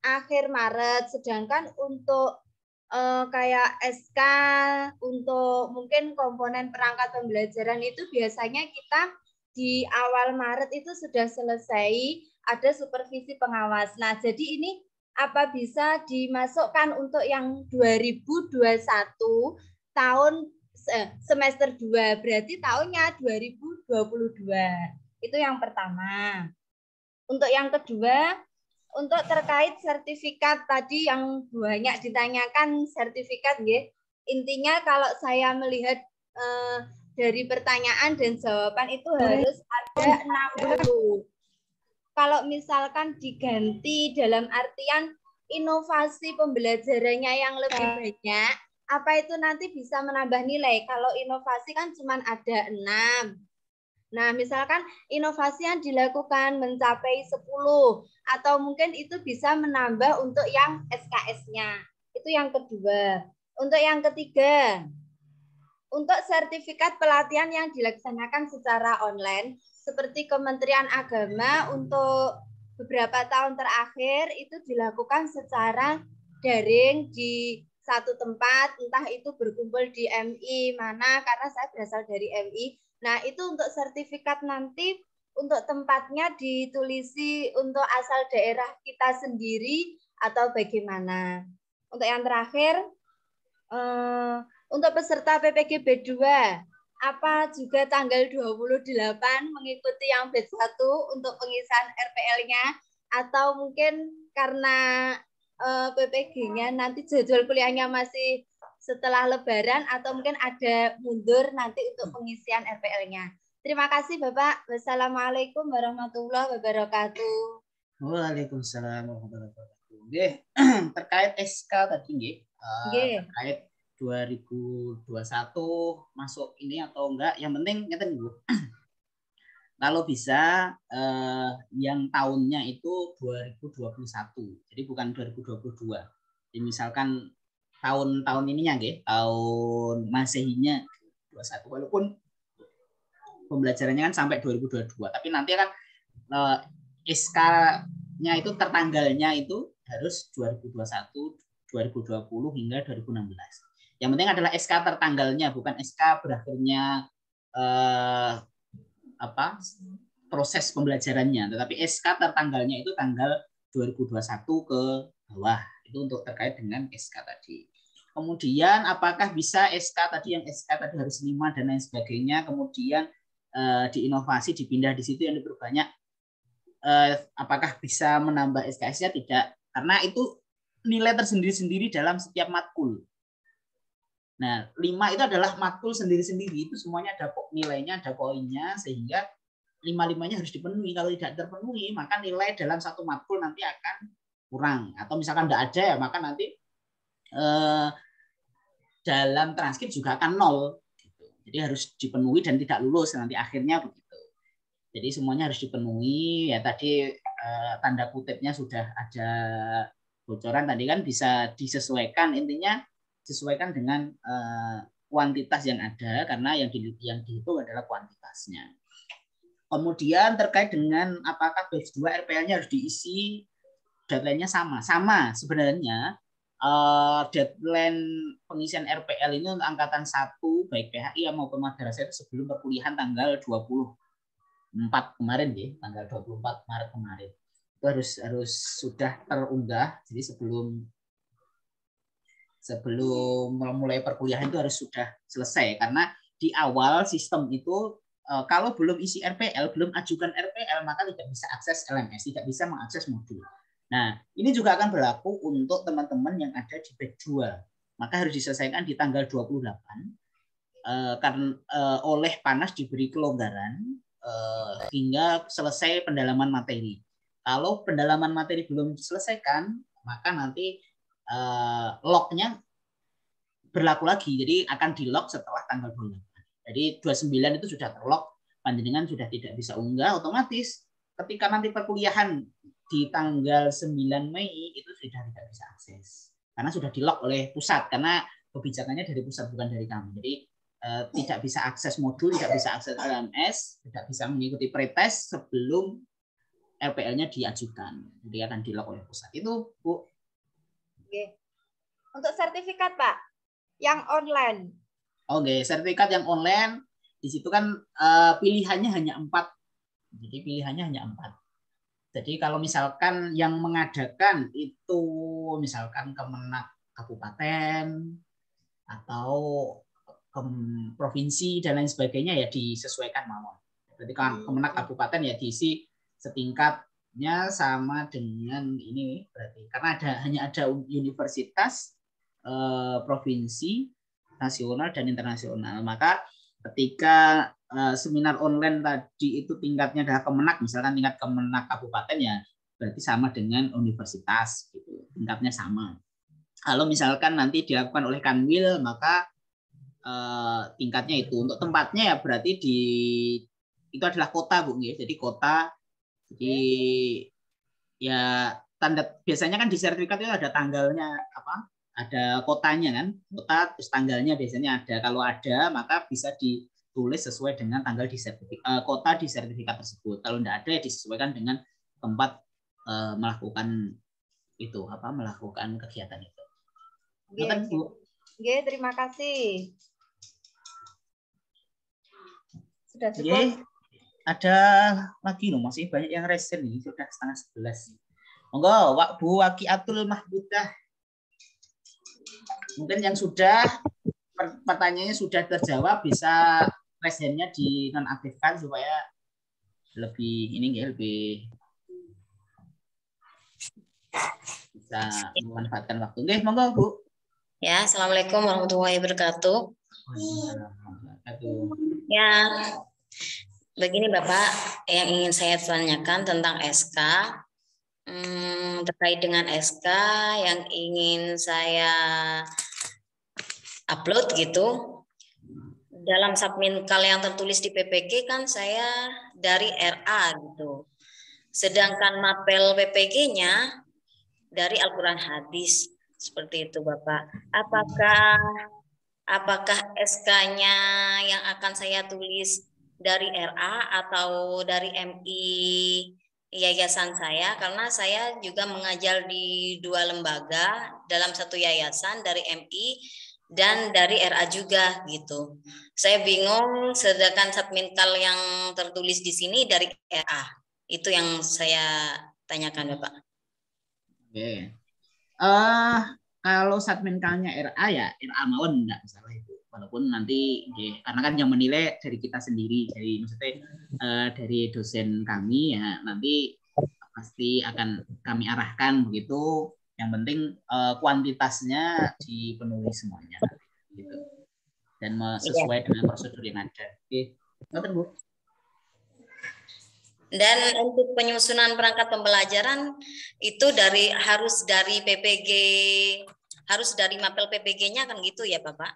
akhir Maret, sedangkan untuk kayak SK untuk mungkin komponen perangkat pembelajaran itu biasanya kita di awal Maret itu sudah selesai, ada supervisi pengawas. Nah, jadi ini apa bisa dimasukkan untuk yang 2021 tahun semester 2, berarti tahunnya 2022. Itu yang pertama. Untuk yang kedua, untuk terkait sertifikat tadi yang banyak ditanyakan sertifikat, ya. Intinya kalau saya melihat dari pertanyaan dan jawaban itu harus ada 60. Kalau misalkan diganti dalam artian inovasi pembelajarannya yang lebih banyak, apa itu nanti bisa menambah nilai? Kalau inovasi kan cuma ada 6. Nah, misalkan inovasi yang dilakukan mencapai 10, atau mungkin itu bisa menambah untuk yang SKS-nya. Itu yang kedua. Untuk yang ketiga, untuk sertifikat pelatihan yang dilaksanakan secara online, seperti Kementerian Agama untuk beberapa tahun terakhir itu dilakukan secara daring di satu tempat, entah itu berkumpul di MI mana, karena saya berasal dari MI. Nah, itu untuk sertifikat nanti, untuk tempatnya ditulisi untuk asal daerah kita sendiri atau bagaimana. Untuk yang terakhir, untuk peserta PPG B2, apa juga tanggal 28 mengikuti yang batch 1 untuk pengisian RPL-nya, atau mungkin karena PPG-nya nanti jadwal kuliahnya masih setelah Lebaran atau mungkin ada mundur nanti untuk pengisian RPL-nya. Terima kasih Bapak. Wassalamualaikum warahmatullahi wabarakatuh. Waalaikumsalam warahmatullahi wabarakatuh. Nggih, terkait SK tadi nggih, terkait 2021 masuk ini atau enggak, yang penting ngeten Bu. Kalau bisa yang tahunnya itu 2021. Jadi bukan 2022. Jadi misalkan tahun ininya nggih, tahun Masehinya 21 walaupun pembelajarannya kan sampai 2022, tapi nanti kan SK-nya itu tertanggalnya itu harus 2021, 2020 hingga 2016. Yang penting adalah SK tertanggalnya, bukan SK berakhirnya proses pembelajarannya, tetapi SK tertanggalnya itu tanggal 2021 ke bawah. Itu untuk terkait dengan SK tadi. Kemudian apakah bisa SK tadi yang SK tadi harus 5 dan lain sebagainya, kemudian diinovasi, dipindah di situ yang diperbanyak, apakah bisa menambah SKS-nya? Tidak, karena itu nilai tersendiri-sendiri dalam setiap matkul. Nah, 5 itu adalah matkul sendiri-sendiri, itu semuanya ada nilainya, ada poinnya, sehingga 5-5-nya harus dipenuhi. Kalau tidak terpenuhi, maka nilai dalam satu matkul nanti akan kurang. Atau misalkan tidak ada ya, maka nanti dalam transkrip juga akan 0. Jadi harus dipenuhi dan tidak lulus nanti akhirnya begitu. Jadi semuanya harus dipenuhi. Ya tadi tanda kutipnya sudah ada bocoran tadi kan, bisa disesuaikan, intinya sesuaikan dengan kuantitas yang ada, karena yang dihitung adalah kuantitasnya. Kemudian terkait dengan apakah batch 2 RPL-nya harus diisi, deadline-nya sama sebenarnya. Deadline pengisian RPL ini untuk angkatan 1 baik PHI maupun madrasah itu sebelum perkuliahan tanggal 24 kemarin ya, tanggal 24 Maret kemarin. Itu harus sudah terunggah. Jadi sebelum mulai perkuliahan itu harus sudah selesai, karena di awal sistem itu kalau belum isi RPL, belum ajukan RPL, maka tidak bisa akses LMS, tidak bisa mengakses modul. Nah, ini juga akan berlaku untuk teman-teman yang ada di batch 2. Maka harus diselesaikan di tanggal 28 karena oleh PANAS diberi kelonggaran hingga selesai pendalaman materi. Kalau pendalaman materi belum diselesaikan, maka nanti lognya berlaku lagi. Jadi akan di-log setelah tanggal 28. Jadi 29 itu sudah terlog, panjenengan sudah tidak bisa unggah, otomatis ketika nanti perkuliahan di tanggal 9 Mei itu sudah tidak bisa akses. Karena sudah di-lock oleh pusat, karena kebijakannya dari pusat bukan dari kami. Jadi tidak bisa akses modul, tidak bisa akses LMS, tidak bisa mengikuti pretest sebelum RPL-nya diajukan. Jadi akan di-lock oleh pusat. Itu Bu. Oke. Untuk sertifikat Pak, yang online. Oke, sertifikat yang online di situ kan pilihannya hanya 4. Jadi pilihannya hanya 4. Jadi kalau misalkan yang mengadakan itu misalkan Kemenak Kabupaten atau provinsi dan lain sebagainya, ya disesuaikan mawon. Berarti kan Kemenak Kabupaten ya diisi setingkatnya sama dengan ini, berarti karena hanya ada universitas, provinsi, nasional dan internasional. Maka ketika seminar online tadi itu tingkatnya adalah Kemenak, misalkan tingkat Kemenak Kabupaten, ya berarti sama dengan universitas gitu, tingkatnya sama. Kalau misalkan nanti dilakukan oleh Kanwil, maka tingkatnya itu. Untuk tempatnya ya berarti itu adalah kota Bu, jadi kota. Jadi ya biasanya kan di sertifikat itu ada tanggalnya apa? Ada kotanya kan, kota terus tanggalnya biasanya ada. Kalau ada maka bisa ditulis sesuai dengan tanggal di sertifikat, kota di sertifikat tersebut. Kalau tidak ada ya disesuaikan dengan tempat melakukan itu melakukan kegiatan itu. Oke, terima kasih. Sudah cukup. Ada lagi loh, masih banyak yang resen nih, sudah 10:30. Monggo Bu Waqiatul Mahmudah. Mungkin yang sudah pertanyaannya sudah terjawab bisa raise hand-nya dinonaktifkan supaya lebih lebih bisa memanfaatkan waktu. Oke, monggo Bu. Ya, Assalamualaikum warahmatullahi wabarakatuh. Ya, begini Bapak, yang ingin saya tanyakan tentang SK, terkait dengan SK yang ingin saya upload gitu. Dalam subminkal yang tertulis di PPG kan saya dari RA gitu. Sedangkan mapel PPG-nya dari Al-Quran Hadis. Seperti itu Bapak. Apakah SK-nya yang akan saya tulis dari RA atau dari MI yayasan saya, karena saya juga mengajar di 2 lembaga, dalam satu yayasan dari MI dan dari RA juga gitu. Saya bingung, sedangkan subminkal yang tertulis di sini dari RA. Itu yang saya tanyakan Bapak. Oke. Kalau subminkalnya RA ya RA mawon enggak masalah itu. Walaupun nanti karena kan yang menilai dari kita sendiri, dari maksudnya dari dosen kami ya, nanti pasti akan kami arahkan begitu. Yang penting kuantitasnya dipenuhi semuanya gitu. Dan sesuai dengan prosedur yang ada. Oke. Ngoten Bu. Dan untuk penyusunan perangkat pembelajaran itu harus dari PPG, harus dari mapel PPG-nya kan gitu ya Bapak?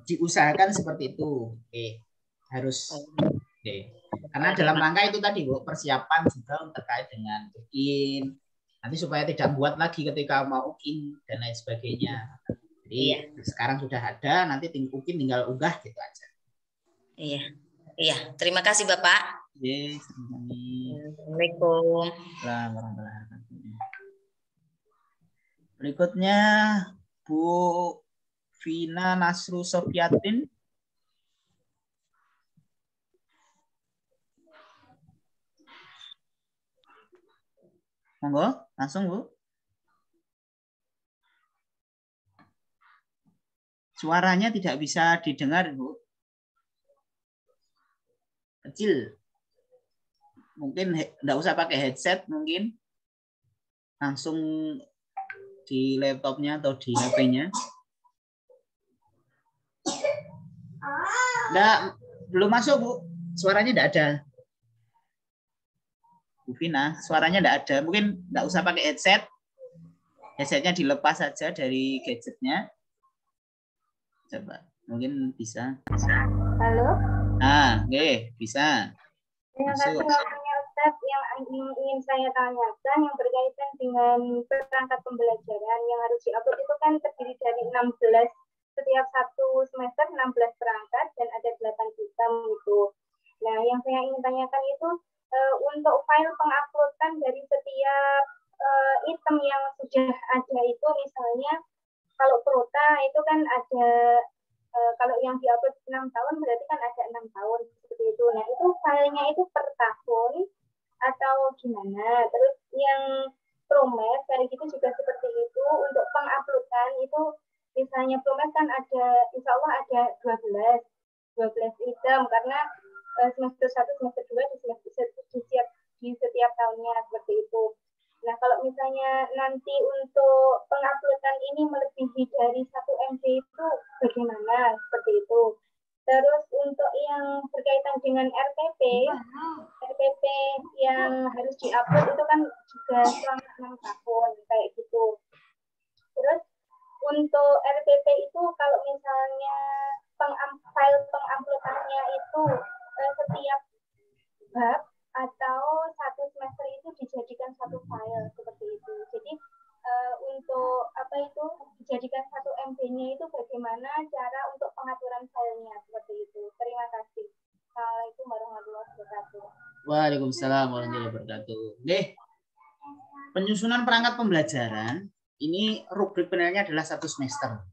Diusahakan seperti itu. Oke. Harus. Oke. Karena dalam rangka itu tadi Bu, persiapan juga terkait dengan UKIN. Nanti supaya tidak buat lagi ketika mau UKIN dan lain sebagainya. Jadi sekarang sudah ada, nanti UKIN tinggal unggah gitu aja. Iya. Iya, terima kasih Bapak. Yes, Assalamualaikum. Berikutnya Bu Vina Nasru Sofiatin. Monggo, langsung Bu. Suaranya tidak bisa didengar Bu. Kecil. Mungkin enggak usah pakai headset, mungkin langsung di laptopnya atau di HP-nya. Belum masuk Bu, suaranya enggak ada. Bu Vina, suaranya enggak ada. Mungkin enggak usah pakai headset. Headsetnya dilepas saja dari gadgetnya. Coba, mungkin bisa. Halo. Nah, oke, bisa. Terima kasih waktunya Ustaz. Yang ingin saya tanyakan yang berkaitan dengan perangkat pembelajaran yang harus diupload itu kan terdiri dari 16, setiap satu semester 16 perangkat dan ada 8 item itu. Nah, yang saya ingin tanyakan itu untuk file penguploadan dari setiap item yang sudah ada itu, misalnya kalau Prota itu kan ada kalau yang diupload 6 tahun berarti kan ada 6 tahun seperti itu. Nah, itu filenya itu per tahun atau gimana? Terus yang Promed kayak gitu juga seperti itu. Untuk penguploadan itu misalnya Promed kan ada, insya Allah ada 12 item karena semester 1, semester 2 di setiap tahunnya seperti itu. Nah, kalau misalnya nanti untuk penguploadan ini melebihi dari 1 MB itu bagaimana? Seperti itu. Terus untuk yang berkaitan dengan RPP yang harus diupload itu kan juga selama 6 tahun, kayak gitu. Terus untuk RPP itu kalau misalnya file penguploadannya itu setiap bab atau 1 semester itu dijadikan 1 file seperti itu. Jadi untuk dijadikan 1 MB-nya itu bagaimana cara untuk pengaturan filenya seperti itu. Terima kasih. Assalamualaikum warahmatullahi wabarakatuh. Waalaikumsalam warahmatullahi wabarakatuh. Oke. Penyusunan perangkat pembelajaran ini rubrik penilaiannya adalah 1 semester.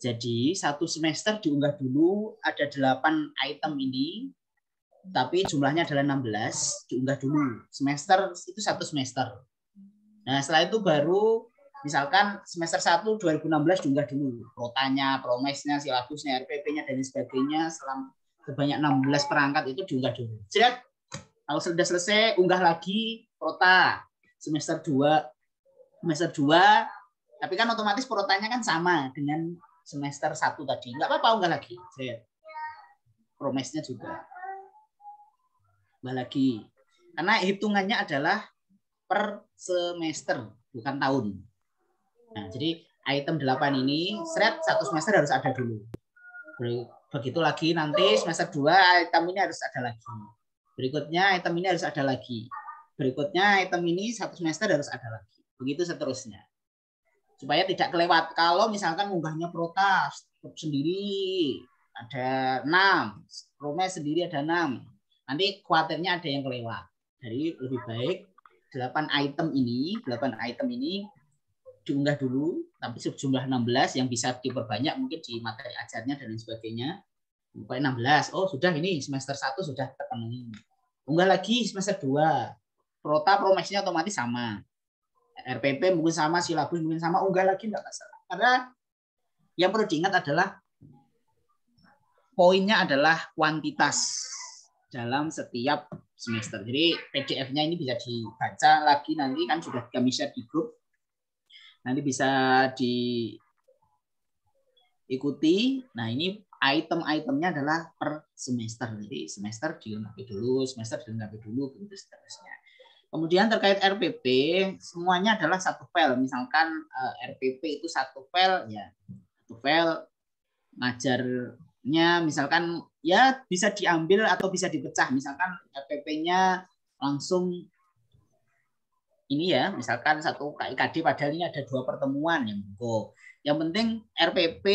Jadi 1 semester diunggah dulu ada 8 item ini. Tapi jumlahnya adalah 16, diunggah dulu. Semester itu 1 semester. Nah, setelah itu baru misalkan semester 1 2016 diunggah dulu. Protanya, promesnya, silabusnya, RPP-nya, dan sebagainya sebanyak 16 perangkat itu diunggah dulu. Siap? Kalau sudah selesai, unggah lagi prota. Semester 2, tapi kan otomatis protanya kan sama dengan semester 1 tadi. Nggak apa-apa unggah lagi. Promesnya juga. Unggah lagi. Karena hitungannya adalah per semester, bukan tahun. Nah, jadi item 8 ini, satu semester harus ada dulu. Begitu lagi nanti semester 2 item ini harus ada lagi. Berikutnya item ini harus ada lagi. Berikutnya item ini satu semester harus ada lagi. Begitu seterusnya. Supaya tidak kelewat. Kalau misalkan unggahnya prota sendiri ada 6, promes sendiri ada 6. Nanti khawatirnya ada yang kelewat. Jadi lebih baik 8 item ini diunggah dulu, tapi sejumlah 16 yang bisa diperbanyak mungkin di materi ajarnya dan lain sebagainya. Sampai 16. Oh, sudah ini semester 1 sudah terpenuhi. Unggah lagi semester 2. Prota promesnya otomatis sama. RPP mungkin sama, silabus mungkin sama, unggah lagi enggak masalah. Karena yang perlu diingat adalah poinnya adalah kuantitas dalam setiap semester. Jadi PDF-nya ini bisa dibaca lagi nanti kan sudah kami share di grup. Nanti bisa diikuti. Nah, ini item-itemnya adalah per semester. Jadi semester dilengkapi dulu, begitu seterusnya. Kemudian terkait RPP, semuanya adalah satu file. Misalkan RPP itu satu file, ya satu file ngajarnya, misalkan ya bisa diambil atau bisa dipecah. Misalkan RPP-nya langsung ini ya, misalkan satu KIKD padahal ini ada 2 pertemuan yang monggo. Yang penting RPP,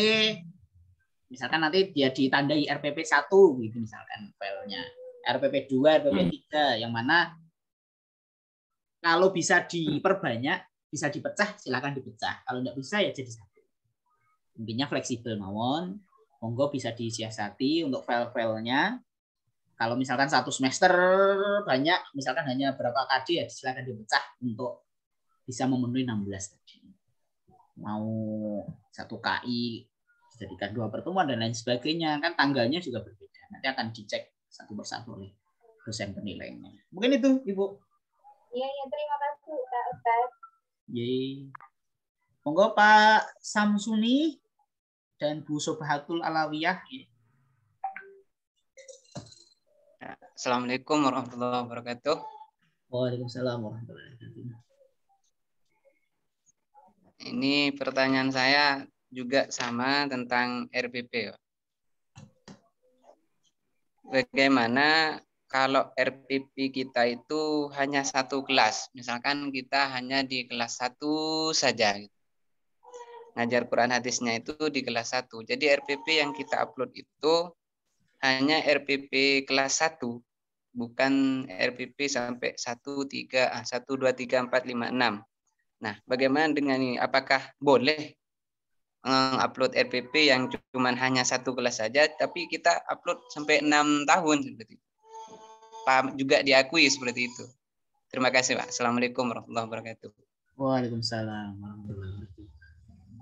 misalkan nanti dia ditandai RPP 1 gitu misalkan filenya. RPP 2, RPP 3, yang mana kalau bisa diperbanyak, bisa dipecah, silakan dipecah. Kalau tidak bisa ya jadi satu. Intinya fleksibel mawon. Monggo bisa disiasati untuk file-filenya. Kalau misalkan satu semester banyak, misalkan hanya berapa KD ya silakan dipecah untuk bisa memenuhi 16 tadi. Mau satu KI dijadikan 2 pertemuan dan lain sebagainya, kan tanggalnya juga berbeda. Nanti akan dicek satu persatu oleh dosen penilainya. Mungkin itu, Ibu. Iya, terima kasih Pak Ustaz. Yeay. Monggo Pak Samsuni dan Bu Sobahatul Alawiyah. Assalamualaikum warahmatullahi wabarakatuh. Waalaikumsalam warahmatullahi wabarakatuh. Ini pertanyaan saya juga sama tentang RPP. Bagaimana kalau RPP kita itu hanya satu kelas, misalkan kita hanya di kelas 1 saja, ngajar Quran hadisnya itu di kelas 1. Jadi RPP yang kita upload itu hanya RPP kelas 1, bukan RPP sampai 1, 2, 3, 4, 5, 6. Nah, bagaimana dengan ini? Apakah boleh upload RPP yang cuma hanya satu kelas saja, tapi kita upload sampai 6 tahun seperti itu? Pak juga diakui seperti itu. Terima kasih Pak. Assalamualaikum warahmatullahi wabarakatuh. Waalaikumsalam warahmatullahi wabarakatuh.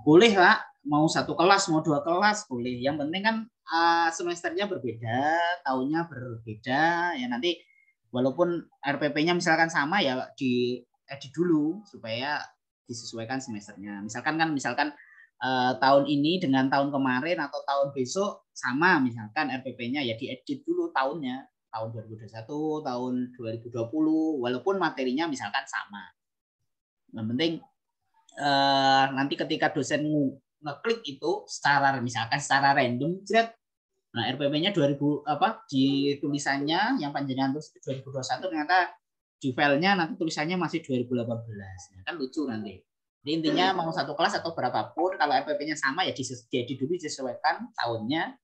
Boleh Pak, mau satu kelas, mau 2 kelas boleh. Yang penting kan semesternya berbeda, tahunnya berbeda. Ya nanti walaupun RPP-nya misalkan sama ya diedit dulu supaya disesuaikan semesternya. Misalkan tahun ini dengan tahun kemarin atau tahun besok sama misalkan RPP-nya ya diedit dulu tahunnya. Tahun 2021, tahun 2020, walaupun materinya misalkan sama. Yang penting nanti ketika dosen ngeklik itu secara random, nah RPP-nya 2000 di tulisannya yang panjenengan tulis 2021 ternyata di filenya nanti tulisannya masih 2018. Nah, kan lucu nanti. Jadi intinya mau satu kelas atau berapapun kalau RPP-nya sama ya dulu disesuaikan tahunnya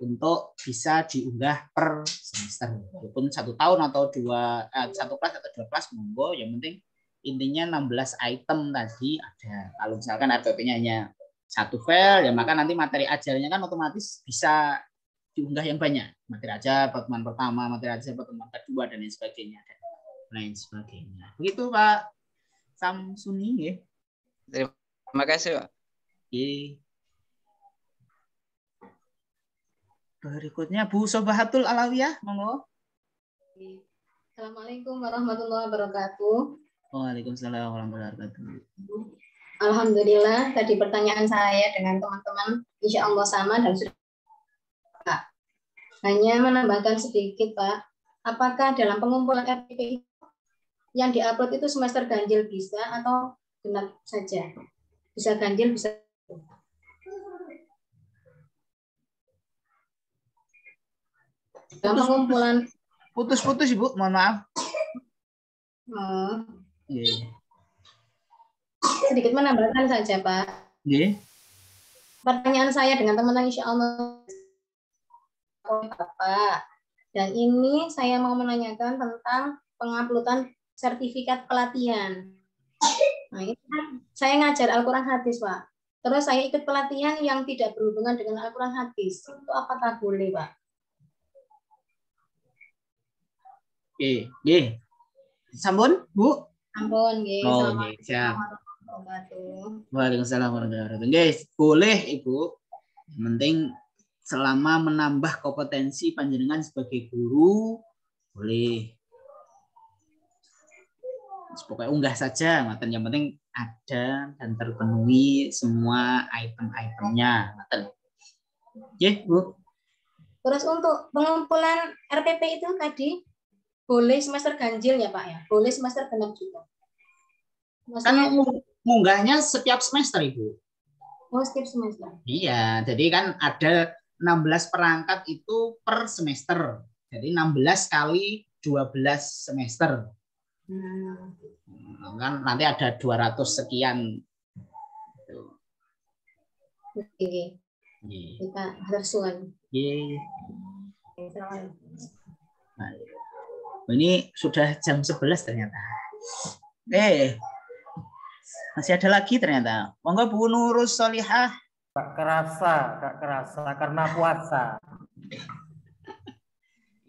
untuk bisa diunggah per semester walaupun 1 tahun atau 1 kelas atau 2 kelas monggo, yang penting intinya 16 item tadi ada. Kalau misalkan RPP-nya hanya 1 file ya maka nanti materi ajarnya kan otomatis bisa diunggah yang banyak, materi ajar pertemuan pertama, materi ajar pertemuan kedua dan lain sebagainya. Begitu Pak Samsuni ya. Terima kasih Pak. Berikutnya Bu Sobahatul Alawiyah, monggo. Assalamualaikum warahmatullahi wabarakatuh. Waalaikumsalam warahmatullahi wabarakatuh. Alhamdulillah tadi pertanyaan saya dengan teman-teman insya Allah sama dan sudah Pak. Hanya menambahkan sedikit Pak, apakah dalam pengumpulan RPP yang diupload itu semester ganjil bisa atau genap saja? Bisa ganjil, bisa. Dalam pengumpulan putus-putus Ibu, mohon maaf. Sedikit menambahkan saja Pak. Pertanyaan saya dengan teman-teman insya Allah Bapak. Dan ini saya mau menanyakan tentang penguploadan sertifikat pelatihan. Nah, ini saya ngajar Al-Quran hadis Pak. Terus saya ikut pelatihan yang tidak berhubungan dengan Al-Quran hadis. Itu apakah boleh Pak? Sampun, Bu? Sampun, nggih. Oh, nggih, siap. Waalaikumsalam warahmatullahi wabarakatuh. Guys, boleh Ibu. Yang penting selama menambah kompetensi panjenengan sebagai guru, boleh. Pokoknya unggah saja, ngaten. Yang penting ada dan terpenuhi semua item-itemnya, ngaten. Nggih, Bu. Terus untuk pengumpulan RPP itu tadi boleh semester ganjil ya Pak ya? Boleh semester genap juga. Maksudnya, kan munggahnya setiap semester Ibu. Oh, setiap semester. Iya, jadi kan ada 16 perangkat itu per semester. Jadi 16 kali 12 semester. Kan nanti ada 200 sekian. Oke. Kita harus suan. Nah, ini sudah jam 11 ternyata. Masih ada lagi ternyata. Monggo Bu Nurus Solihah. Gak kerasa karena puasa.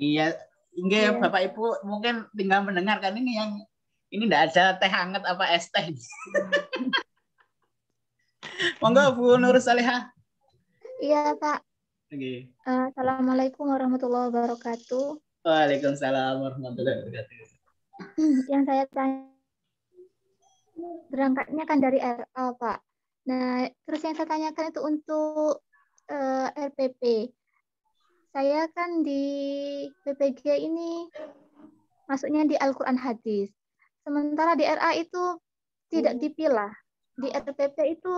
Iya, enggak Bapak Ibu mungkin tinggal mendengarkan ini yang ini enggak ada teh hangat apa es teh. Monggo Bu Nurus Solihah. Iya Pak. Oke. Assalamualaikum warahmatullahi wabarakatuh. Waalaikumsalam warahmatullahi wabarakatuh. Yang saya tanya berangkatnya kan dari RA Pak. Nah, terus yang saya tanyakan itu untuk RPP. Saya kan di PPG ini masuknya di Al-Quran hadis. Sementara di RA itu tidak dipilah. Di RPP itu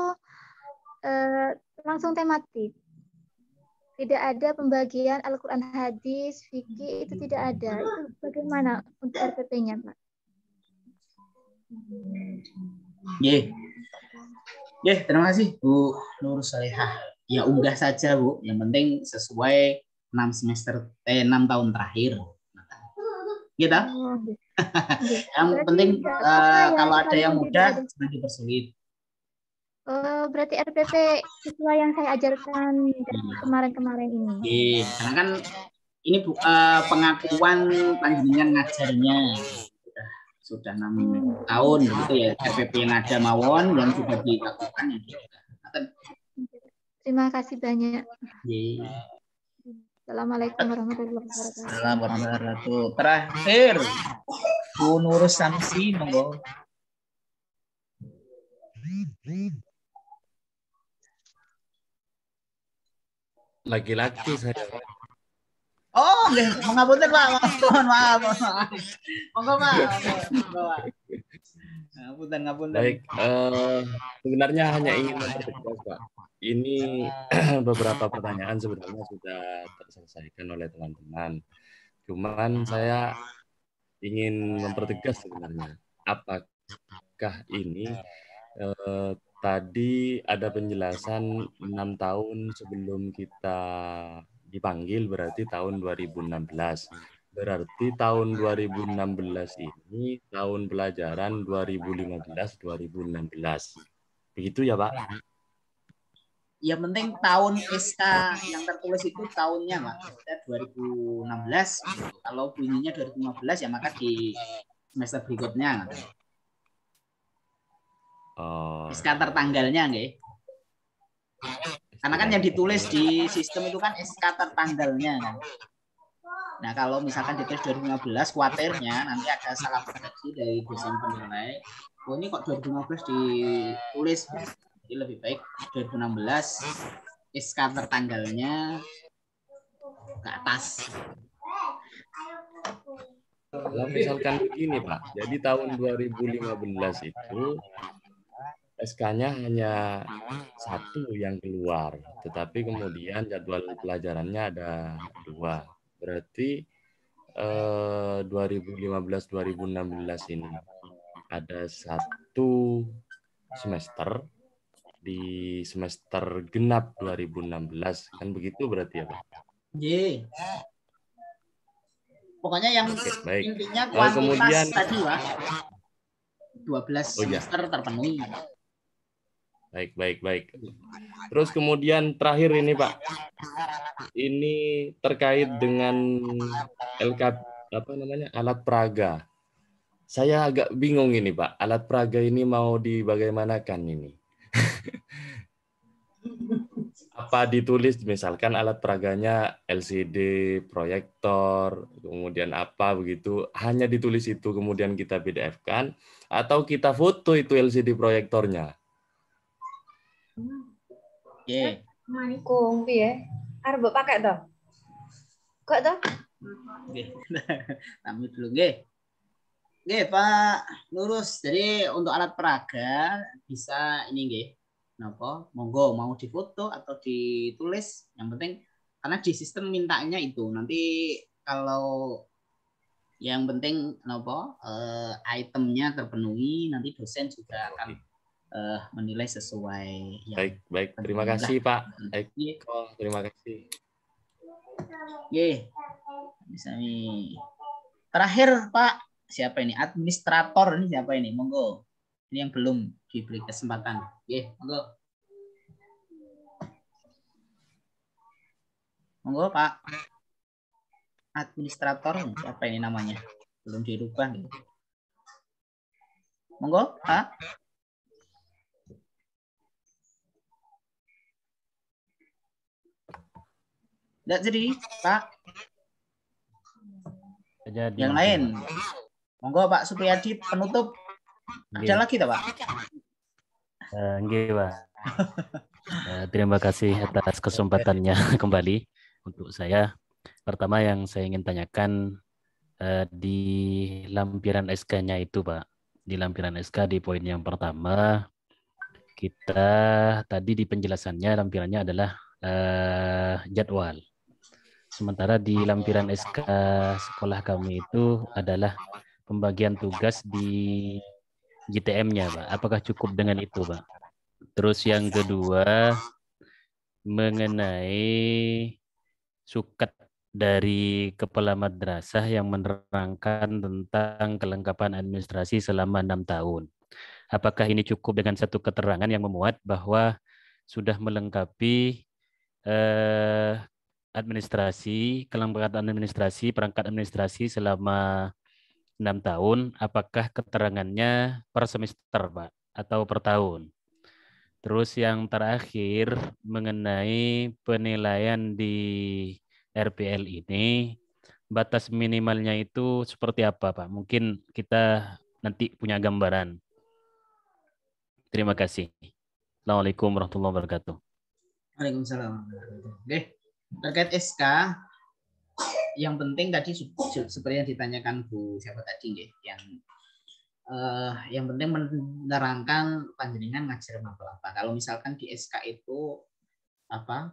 langsung tematik. Tidak ada pembagian Al-Quran hadis, fikih, itu tidak ada. Itu bagaimana untuk RPP-nya, Pak? Terima kasih Bu Nur Salihah. Ya unggah saja Bu, yang penting sesuai 6 tahun terakhir. Gitu. Yang penting kalau ada yang mudah jangan dipersulit. Berarti RPP sesuai yang saya ajarkan kemarin-kemarin ini. Karena kan ini pengakuan panjenengan ngajarnya sudah 6 tahun gitu ya, RPP yang ada mawon yang sudah dilakukan ya. Terima kasih banyak. Assalamualaikum warahmatullahi wabarakatuh. Assalamualaikum warahmatullahi wabarakatuh. Terakhir Bu Nurus Samsi, monggo. Laki-laki saya. Oh, mengapunten Pak. Mohon maaf. Monggo Pak. Ngapunten. Baik, sebenarnya hanya ingin mempertegas Pak. Ini beberapa pertanyaan sebenarnya sudah terselesaikan oleh teman-teman. Cuman saya ingin mempertegas sebenarnya. Apakah ini tadi ada penjelasan 6 tahun sebelum kita dipanggil berarti tahun 2016. Berarti tahun 2016 ini tahun pelajaran 2015-2016. Begitu ya Pak? Yang penting tahun SK yang tertulis itu tahunnya Pak. 2016. Kalau bunyinya 2015 ya maka di semester berikutnya. SK tertanggalnya nggih. Karena kan yang ditulis di sistem itu kan SK tertanggalnya kan. Nah, kalau misalkan ditulis 2015, khawatirnya nanti ada salah persepsi dari dosen penilai. Oh, ini kok 2015 ditulis. Jadi lebih baik 2016 SK tertanggalnya ke atas. Kalau misalkan begini Pak, jadi tahun 2015 itu SK-nya hanya satu yang keluar, tetapi kemudian jadwal pelajarannya ada 2. Berarti 2015-2016 ini ada 1 semester di semester genap 2016, kan begitu berarti ya Pak? Ye. Pokoknya yang baik. intinya kuantitas kemudian, tadi Pak. 12 semester terpenuhi. Baik. Terus kemudian terakhir ini Pak, ini terkait dengan alat peraga. Saya agak bingung ini Pak, alat peraga ini mau dibagaimanakan ini? Apa ditulis misalkan alat peraganya LCD, proyektor, kemudian apa begitu, hanya ditulis itu kemudian kita PDF-kan, atau kita foto itu LCD proyektornya? Oke. Assalamualaikum, piye? Arep mbok pakai toh? Kok toh? Nggih. Kami dulu nggih. Nggih, Pak Lurus. Jadi untuk alat peraga bisa ini nggih. Napa? Monggo mau difoto atau ditulis, yang penting karena di sistem mintanya itu. Nanti kalau yang penting napa itemnya terpenuhi, nanti dosen juga akan menilai sesuai yang baik. Terima kasih Pak Eko, terima kasih. Bisa nih. Terakhir Pak, siapa ini? Administrator ini siapa ini? Monggo. Ini yang belum diberi kesempatan. Monggo. Monggo Pak. Administrator siapa ini namanya? Belum dirubah gitu. Monggo Pak. Tidak jadi Pak. Jadi, yang lain. Monggo Pak Supriyadi penutup. Ada lagi tak Pak? Nggih Pak. Terima kasih atas kesempatannya kembali untuk saya. Pertama yang saya ingin tanyakan di lampiran SK-nya itu Pak. Di lampiran SK di poin yang pertama, kita tadi di penjelasannya lampirannya adalah jadwal. Sementara di lampiran SK sekolah kami itu adalah pembagian tugas di GTM-nya, Pak. Apakah cukup dengan itu, Pak? Terus yang kedua, mengenai sukat dari kepala madrasah yang menerangkan tentang kelengkapan administrasi selama 6 tahun. Apakah ini cukup dengan satu keterangan yang memuat bahwa sudah melengkapi administrasi, kelengkapan administrasi, perangkat administrasi selama 6 tahun, apakah keterangannya per semester, Pak, atau per tahun? Terus yang terakhir, mengenai penilaian di RPL ini, batas minimalnya itu seperti apa, Pak? Mungkin kita nanti punya gambaran. Terima kasih. Assalamualaikum warahmatullahi wabarakatuh. Waalaikumsalam. Oke, terkait SK, yang penting tadi seperti yang ditanyakan Bu siapa tadi, yang penting menerangkan panjenengan ngajar apa. Kalau misalkan di SK itu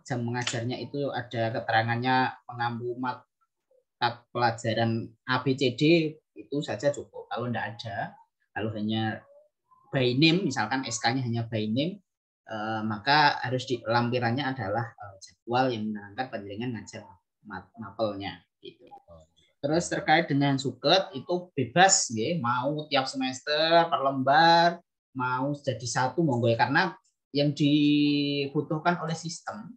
jam mengajarnya itu ada keterangannya mengampu mata pelajaran ABCD, itu saja cukup. Kalau tidak ada, kalau hanya by name, misalkan SK-nya hanya by name, maka harus di lampirannya adalah jadwal yang menerangkan panjenengan ngajar mapelnya gitu. Terus terkait dengan suket itu bebas mau tiap semester per lembar, mau jadi satu monggo ya, karena yang dibutuhkan oleh sistem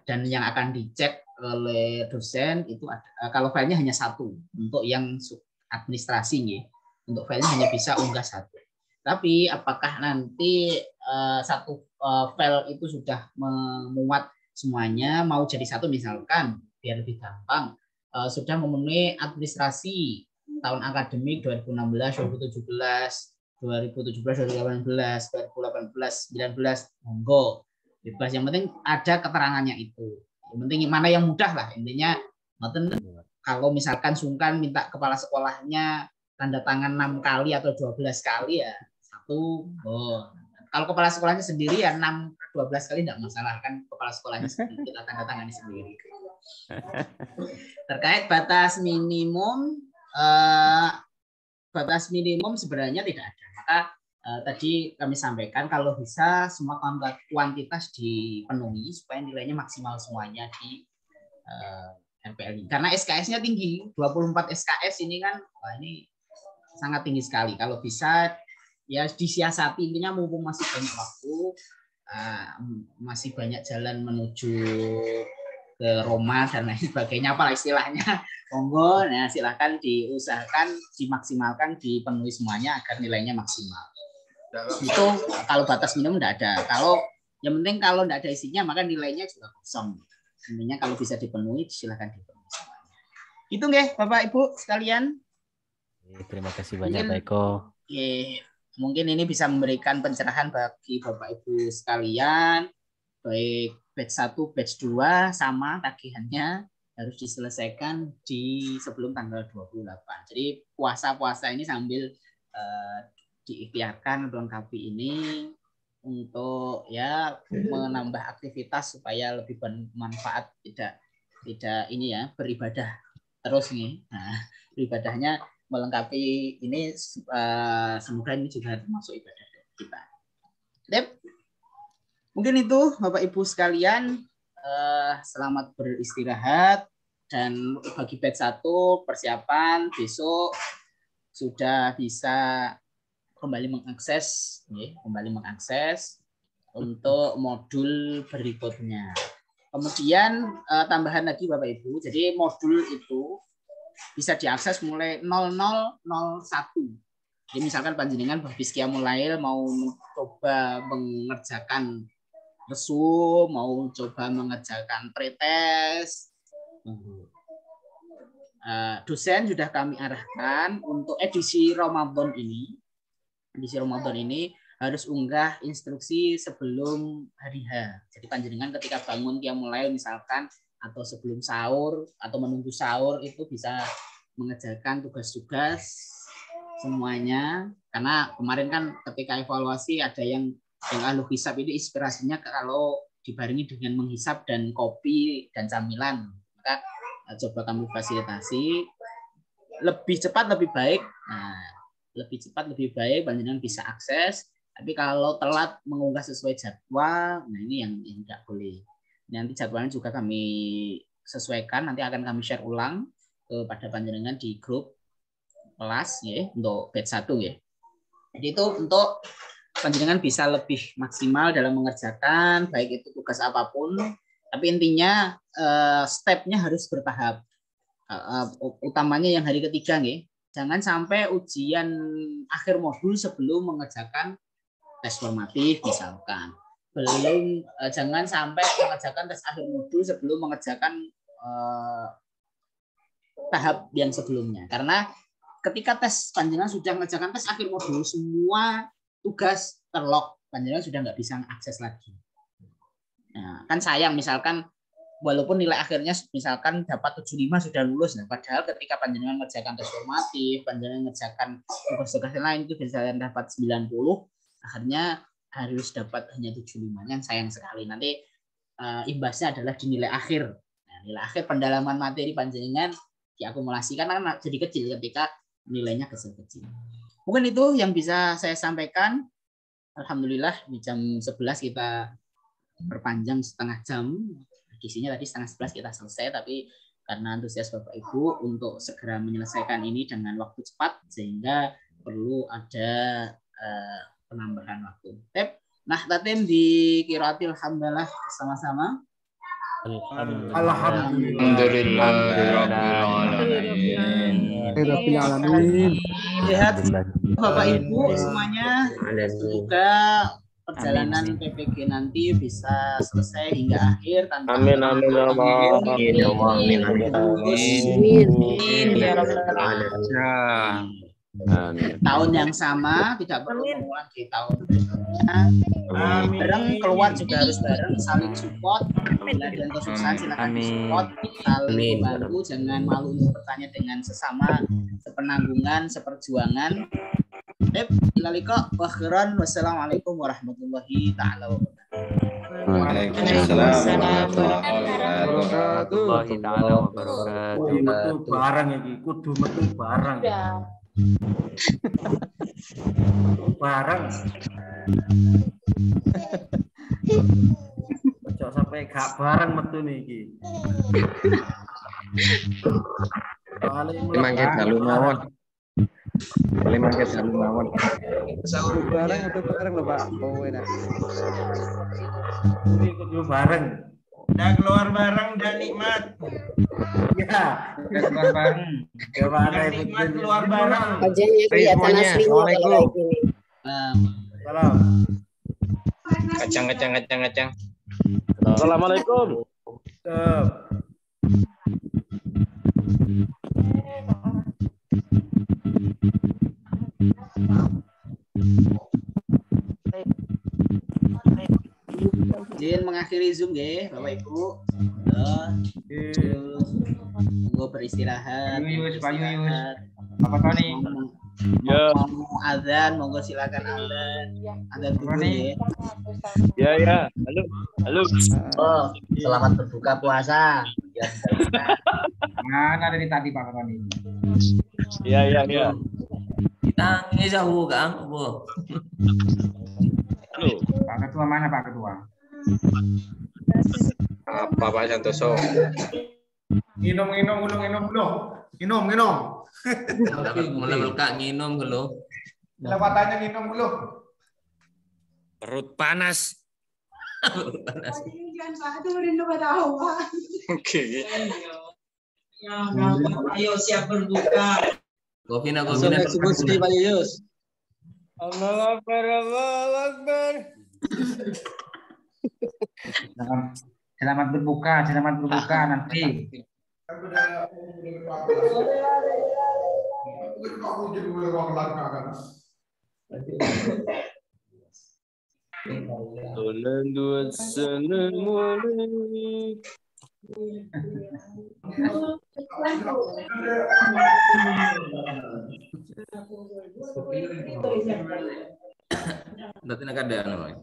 dan yang akan dicek oleh dosen itu kalau filenya hanya satu untuk yang administrasi untuk filenya hanya bisa unggah satu. Tapi apakah nanti satu file itu sudah memuat semuanya, mau jadi satu misalkan biar lebih gampang, sudah memenuhi administrasi tahun akademik 2016, 2017, 2018, 2019, monggo bebas. Yang penting ada keterangannya itu. Yang penting mana yang mudah lah intinya. Kalau misalkan sungkan minta kepala sekolahnya tanda tangan 6 kali atau 12 kali ya satu. Kalau kepala sekolahnya sendiri ya 6-12 kali tidak masalah, kan kepala sekolahnya sendiri kita tanda tangani sendiri. Terkait batas minimum sebenarnya tidak ada. Maka tadi kami sampaikan kalau bisa semua kuantitas dipenuhi supaya nilainya maksimal semuanya di RPL ini. Karena SKS-nya tinggi, 24 SKS ini kan, ini sangat tinggi sekali. Kalau bisa ya disiasati, intinya mumpung masih banyak waktu, masih banyak jalan menuju ke Roma dan lain sebagainya, apalah istilahnya, monggo, nah silakan diusahakan, dimaksimalkan, dipenuhi semuanya agar nilainya maksimal. Itu kalau batas minimum tidak ada. Kalau yang penting kalau tidak ada isinya maka nilainya juga kosong. Intinya kalau bisa dipenuhi, silakan dipenuhi semuanya. Itu nggih, Bapak Ibu sekalian. Terima kasih banyak, Pak Eko. Mungkin ini bisa memberikan pencerahan bagi Bapak Ibu sekalian. Baik batch 1, batch 2 sama tagihannya harus diselesaikan di sebelum tanggal 28. Jadi puasa-puasa ini sambil diikhtiarkan melengkapi ini untuk ya menambah aktivitas supaya lebih bermanfaat, tidak ini ya beribadah terus nih. Nah, beribadahnya melengkapi ini semoga ini juga termasuk ibadah kita. Mungkin itu Bapak Ibu sekalian, selamat beristirahat, dan bagi batch 1 persiapan besok sudah bisa kembali mengakses untuk modul berikutnya. Kemudian tambahan lagi Bapak Ibu, jadi modul itu bisa diakses mulai 0001. Jadi misalkan panjenengan habis Qiyamul Lail mau coba mengerjakan resu, mau coba mengerjakan pretest, dosen sudah kami arahkan untuk edisi Ramadan ini. Edisi Ramadan ini harus unggah instruksi sebelum hari H. Jadi panjenengan ketika bangun Qiyamul Lail misalkan atau sebelum sahur atau menunggu sahur itu bisa mengerjakan tugas-tugas semuanya. Karena kemarin kan ketika evaluasi ada yang ahli hisab ini inspirasinya kalau dibarengi dengan menghisab dan kopi dan camilan. Maka coba kami fasilitasi lebih cepat lebih baik. Nah, lebih cepat lebih baik panjenengan bisa akses, tapi kalau telat mengunggah sesuai jadwal, nah ini yang tidak boleh. Nanti jadwalnya juga kami sesuaikan, nanti akan kami share ulang kepada panjenengan di grup kelas ya untuk batch 1 ya. Jadi itu untuk panjenengan bisa lebih maksimal dalam mengerjakan baik itu tugas apapun, tapi intinya stepnya harus bertahap. Utamanya yang hari ketiga nih. Jangan sampai ujian akhir modul sebelum mengerjakan tes formatif misalkan. Jangan sampai mengerjakan tes akhir modul sebelum mengerjakan tahap yang sebelumnya. Karena ketika tes panjenengan sudah mengerjakan tes akhir modul, semua tugas terlock, panjenengan sudah nggak bisa akses lagi. Nah, kan sayang misalkan walaupun nilai akhirnya misalkan dapat 75 sudah lulus, nah padahal ketika panjenengan mengerjakan tes formatif, panjenengan mengerjakan tugas-tugas lain itu bisa dapat 90, akhirnya harus dapat hanya 75, yang sayang sekali. Nanti imbasnya adalah di nilai akhir. Nah, nilai akhir pendalaman materi panjenengan diakumulasikan kan jadi kecil ketika nilainya kecil-kecil. Mungkin itu yang bisa saya sampaikan. Alhamdulillah di jam 11 kita berpanjang setengah jam. Isinya tadi 10:30 kita selesai, tapi karena antusias Bapak Ibu untuk segera menyelesaikan ini dengan waktu cepat sehingga perlu ada penambahan waktu. Nah, tatim di qiraatil hamdalah sama-sama. Alhamdulillah. Sehat Bapak Ibu semuanya. Semoga perjalanan PPG nanti bisa selesai hingga akhir tanpa Amin amin ya Allah. Amin ya Allah. Amin amin. Amin ya rabbal alamin. Tahun yang sama tidak perlu mengulang di tahun berikutnya. Bareng keluar juga harus bareng, saling support. Bila ada yang kesusahan silakan support, saling membantu, jangan malu untuk bertanya dengan sesama sepenanggungan, seperjuangan. Ilaliko wa khairan. Wassalamualaikum warahmatullahi taala wabarakatuh. Waalaikumsalam warahmatullahi taala wabarakatuh. Metu barang iki, kudu metu barang. Barang. Ojo sampai gak barang metu niki. Mangke dalu mawon. Boleh mangke dalu mawon. Sahur barang atau barang lho Pak? Oh enak. Ini kudu bareng. Udah keluar bareng, udah nikmat. Ya, udah keluar bareng. Udah nikmat keluar bareng. Wajahnya kelihatan aslinya kalau kayak gini. Salam. Kacang. Assalamualaikum. Izin mengakhiri Zoom nggih, Bapak Ibu. Monggo beristirahat. Pak Yuyus. Apa Tony? Ya. Mau azan, monggo silakan azan. Azan dulu nggih. Ya. Halo. Oh, selamat berbuka puasa. Mana dari tadi Pak Tony? Ya. Kita ini jauh Kang, Bu. Halo. Pak Ketua mana Pak Ketua? Apa Pak Santoso? Minum dulu. Minum. Mulai Kak nginum dulu. Lewatannya minum dulu. Perut panas. Oke. Ayo siap berbuka. Kopi nak. Sebut Pak Yuyus. Allah Akbar. Selamat berbuka nanti. Nanti nak ada namanya.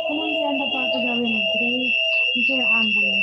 Kemudian Bapak Pegawai Negeri itu ampun.